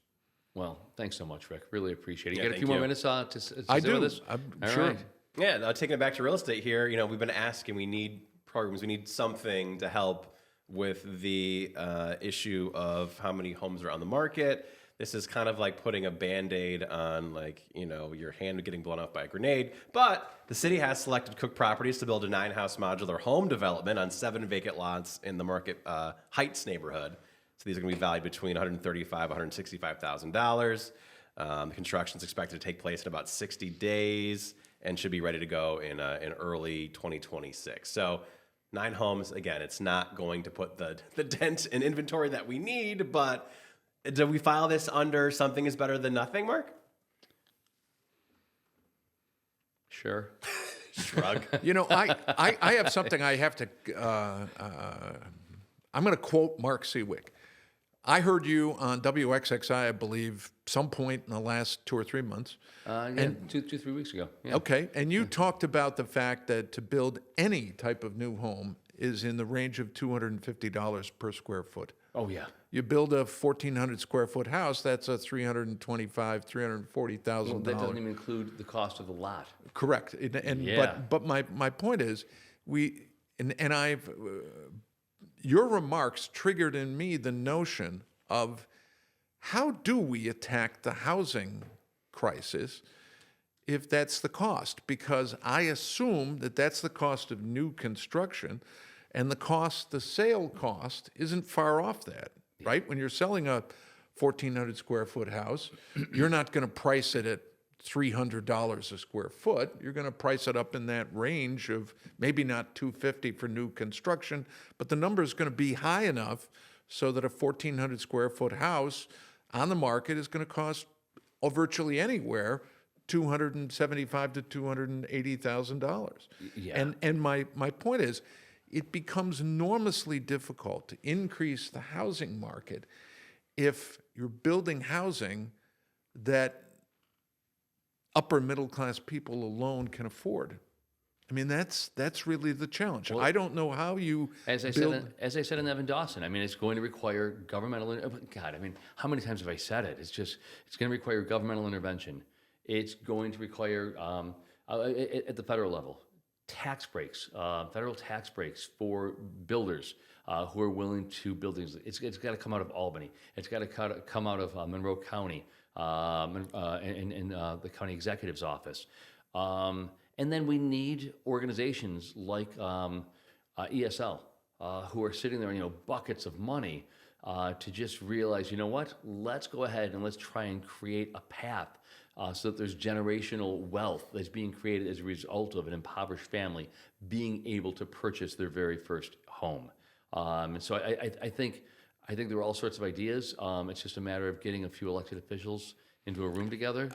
[SPEAKER 2] Well, thanks so much, Rick. Really appreciate it. You
[SPEAKER 1] Yeah,
[SPEAKER 2] got a
[SPEAKER 1] thank
[SPEAKER 2] few more
[SPEAKER 1] you.
[SPEAKER 2] minutes to sit
[SPEAKER 3] I do.
[SPEAKER 2] with us?
[SPEAKER 3] I'm
[SPEAKER 2] All
[SPEAKER 3] sure.
[SPEAKER 2] right.
[SPEAKER 1] Yeah, now taking it back to real estate here, we've been asking, we need programs, we need something to help with the issue of how many homes are on the market. This is kind of like putting a Band-Aid on your hand getting blown off by a grenade. But the city has selected Cook Properties to build a 9-house modular home development on 7 vacant lots in the Market Heights neighborhood. So these are going to be valued between $135,000 and $165,000. The construction is expected to take place in about 60 days and should be ready to go in early 2026. So 9 homes, again, it's not going to put the dent in inventory that we need, but do we file this under something is better than nothing, Mark?
[SPEAKER 2] Sure.
[SPEAKER 1] Shrug.
[SPEAKER 3] I have something I have to. I'm going to quote Mark Siwiec. I heard you on WXXI, I believe, some point in the last 2 or 3 months.
[SPEAKER 2] Two, 3 weeks ago. Yeah.
[SPEAKER 3] Okay, and you talked about the fact that to build any type of new home is in the range of $250 per square foot.
[SPEAKER 2] Oh, yeah.
[SPEAKER 3] You build a 1,400 square foot house, that's a $325,000, $340,000.
[SPEAKER 2] Well, that doesn't even include the cost of the lot.
[SPEAKER 3] Correct. But my point is, your remarks triggered in me the notion of how do we attack the housing crisis if that's the cost? Because I assume that that's the cost of new construction, and the sale cost isn't far off that, right? When you're selling a 1,400 square foot house, you're not going to price it at $300 a square foot. You're going to price it up in that range of maybe not $250 for new construction, but the number is going to be high enough so that a 1,400 square foot house on the market is going to cost virtually anywhere $275,000 to $280,000.
[SPEAKER 2] Yeah.
[SPEAKER 3] And my point is, it becomes enormously difficult to increase the housing market if you're building housing that upper middle class people alone can afford. I mean, that's really the challenge.
[SPEAKER 2] Well,
[SPEAKER 3] I don't know how you
[SPEAKER 2] As I said in Evan Dawson, I mean, it's going to require governmental. God, I mean, how many times have I said it? It's going to require governmental intervention. It's going to require at the federal level tax breaks, federal tax breaks for builders who are willing to build things. It's got to come out of Albany. It's got to come out of Monroe County and the county executive's office. And then we need organizations like ESL who are sitting there, buckets of money to just realize, you know what? Let's go ahead and let's try and create a path so that there's generational wealth that's being created as a result of an impoverished family being able to purchase their very first home. And so I think there are all sorts of ideas. It's just a matter of getting a few elected officials into a room together.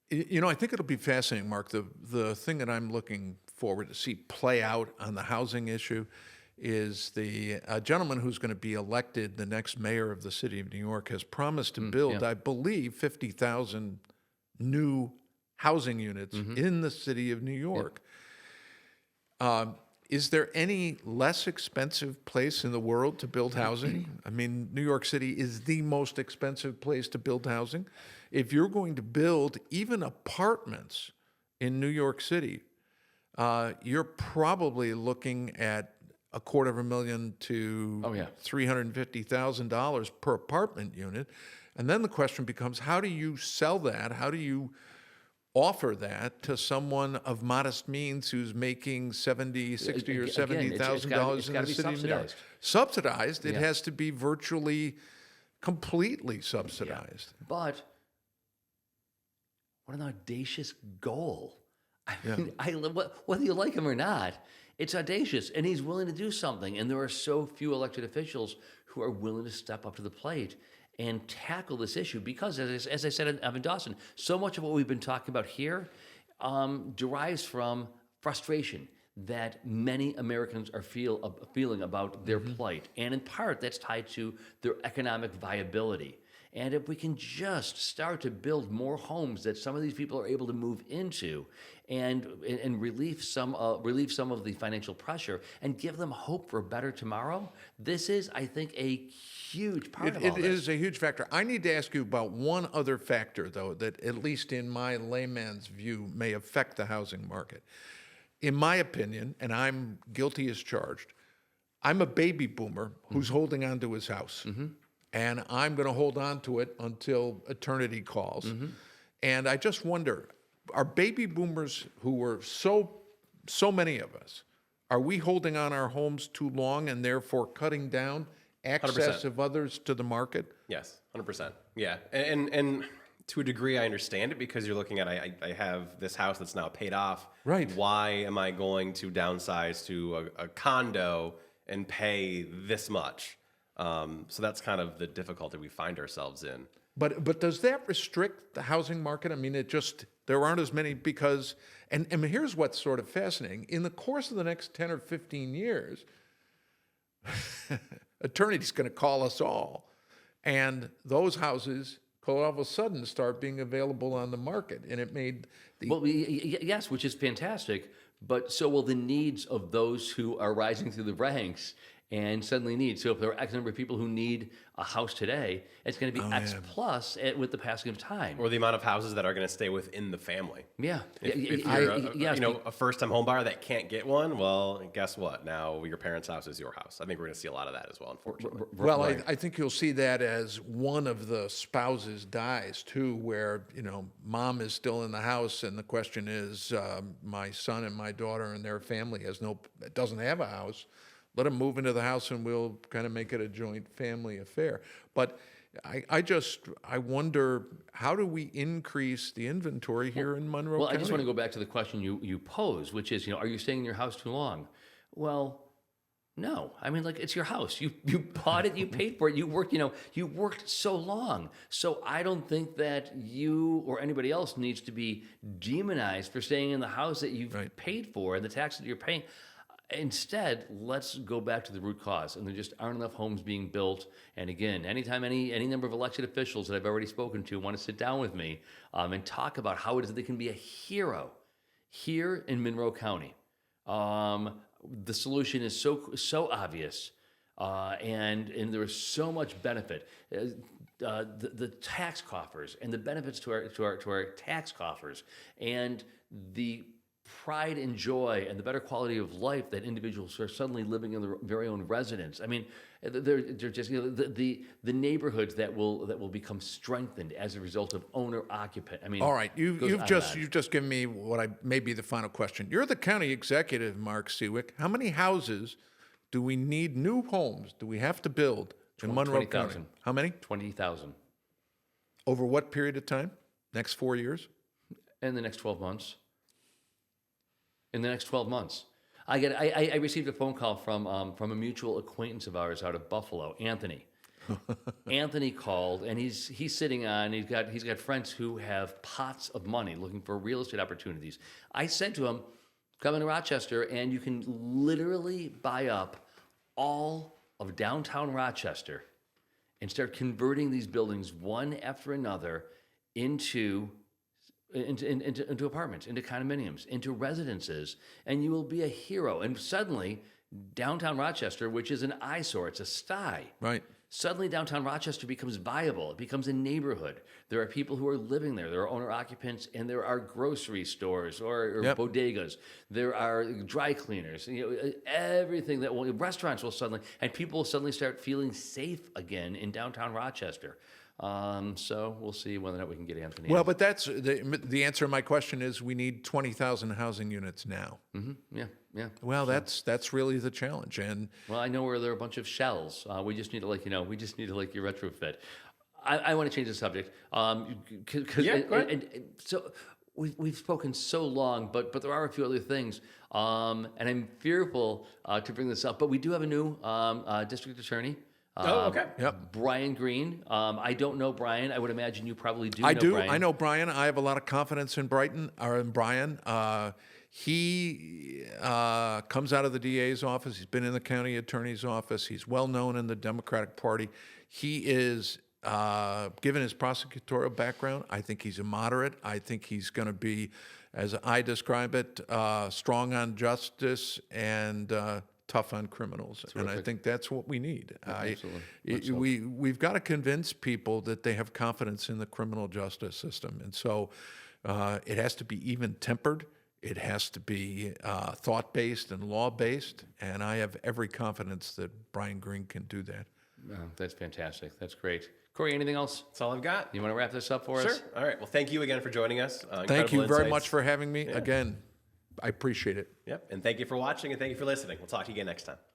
[SPEAKER 3] I think it'll be fascinating, Mark. The thing that I'm looking forward to see play out on the housing issue is the gentleman who's going to be elected the next mayor of the city of New York has promised to build, I believe, 50,000 new housing units in the city of New York. Is there any less expensive place in the world to build housing? I mean, New York City is the most expensive place to build housing. If you're going to build even apartments in New York City, you're probably looking at $250,000 to $350,000 per apartment unit. And then the question becomes, how do you sell that? How do you offer that to someone of modest means who's making $60,000 or $70,000 in the city of New York? Subsidized. It has to be virtually completely subsidized.
[SPEAKER 2] But what an audacious goal. I mean, whether you like him or not, it's audacious, and he's willing to do something. And there are so few elected officials who are willing to step up to the plate and tackle this issue because, as I said in Evan Dawson, so much of what we've been talking about here derives from frustration that many Americans are feeling about their plight. And in part, that's tied to their economic viability. And if we can just start to build more homes that some of these people are able to move into, and relieve some of the financial pressure, and give them hope for a better tomorrow, this is, I think, a huge part of all
[SPEAKER 3] It
[SPEAKER 2] this.
[SPEAKER 3] is a huge factor. I need to ask you about one other factor, though, that at least in my layman's view may affect the housing market. In my opinion, and I'm guilty as charged, I'm a baby boomer who's holding on to his house. And I'm going to hold on to it until eternity calls. And I just wonder, are baby boomers who were so many of us, are we holding on our homes too long and therefore cutting down access
[SPEAKER 1] 100%.
[SPEAKER 3] of others to the market?
[SPEAKER 1] Yes, 100%. Yeah, and to a degree, I understand it, because you're looking at, I have this house that's now paid off.
[SPEAKER 3] Right.
[SPEAKER 1] Why am I going to downsize to a condo and pay this much? So that's kind of the difficulty we find ourselves in.
[SPEAKER 3] But does that restrict the housing market? I mean, there aren't as many because, and here's what's sort of fascinating. In the course of the next 10 or 15 years, eternity's going to call us all. And those houses could all of a sudden start being available on the market. And it made the...
[SPEAKER 2] Well, yes, which is fantastic, but so will the needs of those who are rising through the ranks and suddenly need. So if there are X number of people who need a house today, it's going to be X plus with the passing of time.
[SPEAKER 1] Or the amount of houses that are going to stay within the family.
[SPEAKER 2] Yeah.
[SPEAKER 1] If you're a first-time home buyer that can't get one, well, guess what? Now your parents' house is your house. I think we're going to see a lot of that as well, unfortunately.
[SPEAKER 3] Well, I think you'll see that as one of the spouses dies too, where, mom is still in the house, and the question is, my son and my daughter and their family doesn't have a house. Let them move into the house, and we'll kind of make it a joint family affair. But I wonder, how do we increase the inventory here in Monroe
[SPEAKER 2] Well,
[SPEAKER 3] County?
[SPEAKER 2] I just want to go back to the question you posed, which is, are you staying in your house too long? Well, no. I mean, it's your house. You bought it, you paid for it, you worked so long. So I don't think that you or anybody else needs to be demonized for staying in the house that you've paid for and the taxes that you're paying. Instead, let's go back to the root cause, and there just aren't enough homes being built. And again, anytime any number of elected officials that I've already spoken to want to sit down with me and talk about how it is that they can be a hero here in Monroe County, the solution is so obvious, and there is so much benefit. The tax coffers and the benefits to our tax coffers, and the pride and joy and the better quality of life that individuals are suddenly living in their very own residence. I mean, they're just the neighborhoods that will become strengthened as a result of owner occupant. I mean,
[SPEAKER 3] all right, you've just given me what may be the final question. You're the county executive, Mark Siwiec. How many houses do we need, new homes do we have to build in Monroe
[SPEAKER 2] 20,000.
[SPEAKER 3] County? How many?
[SPEAKER 2] 20,000
[SPEAKER 3] Over what period of time? Next 4 years?
[SPEAKER 2] in the next 12 months. In the next 12 months. I received a phone call from a mutual acquaintance of ours out of Buffalo, Anthony. Anthony called, and he's sitting on. He's got friends who have pots of money looking for real estate opportunities. I said to him, "Come into Rochester, and you can literally buy up all of downtown Rochester, and start converting these buildings one after another into apartments, into condominiums, into residences, and you will be a hero." And suddenly, downtown Rochester, which is an eyesore, it's a sty.
[SPEAKER 3] Right.
[SPEAKER 2] Suddenly, downtown Rochester becomes viable. It becomes a neighborhood. There are people who are living there. There are owner occupants, and there are grocery stores or bodegas. There are dry cleaners. Everything restaurants will suddenly, and people will suddenly start feeling safe again in downtown Rochester. So we'll see whether or not we can get Anthony.
[SPEAKER 3] Well, but that's the answer to my question is we need 20,000 housing units now.
[SPEAKER 2] Mm-hmm. Yeah.
[SPEAKER 3] Well, that's really the challenge. And
[SPEAKER 2] Well, I know where there are a bunch of shells. We just need to your retrofit. I want to change the subject.
[SPEAKER 1] Go ahead.
[SPEAKER 2] And so we've spoken so long, but there are a few other things. And I'm fearful to bring this up, but we do have a new district attorney.
[SPEAKER 1] Okay.
[SPEAKER 3] Yep.
[SPEAKER 2] Brian Green. I don't know Brian. I would imagine you probably do.
[SPEAKER 3] I
[SPEAKER 2] know
[SPEAKER 3] do.
[SPEAKER 2] Brian.
[SPEAKER 3] I know Brian. I have a lot of confidence in Brian. He comes out of the DA's office. He's been in the county attorney's office. He's well known in the Democratic Party. He is given his prosecutorial background, I think he's a moderate. I think he's going to be, as I describe it, strong on justice and tough on criminals. And I think that's what we need. We've got to convince people that they have confidence in the criminal justice system. And so it has to be even-tempered. It has to be thought-based and law-based. And I have every confidence that Brian Greene can do that.
[SPEAKER 2] Oh, that's fantastic. That's great. Corey, anything else?
[SPEAKER 1] That's all I've got.
[SPEAKER 2] You want to wrap this up for us?
[SPEAKER 1] Sure. All right. Well, thank you again for joining us.
[SPEAKER 3] Thank you very
[SPEAKER 1] insights.
[SPEAKER 3] much for having me. Again, I appreciate it.
[SPEAKER 1] Yep. And thank you for watching and thank you for listening. We'll talk to you again next time.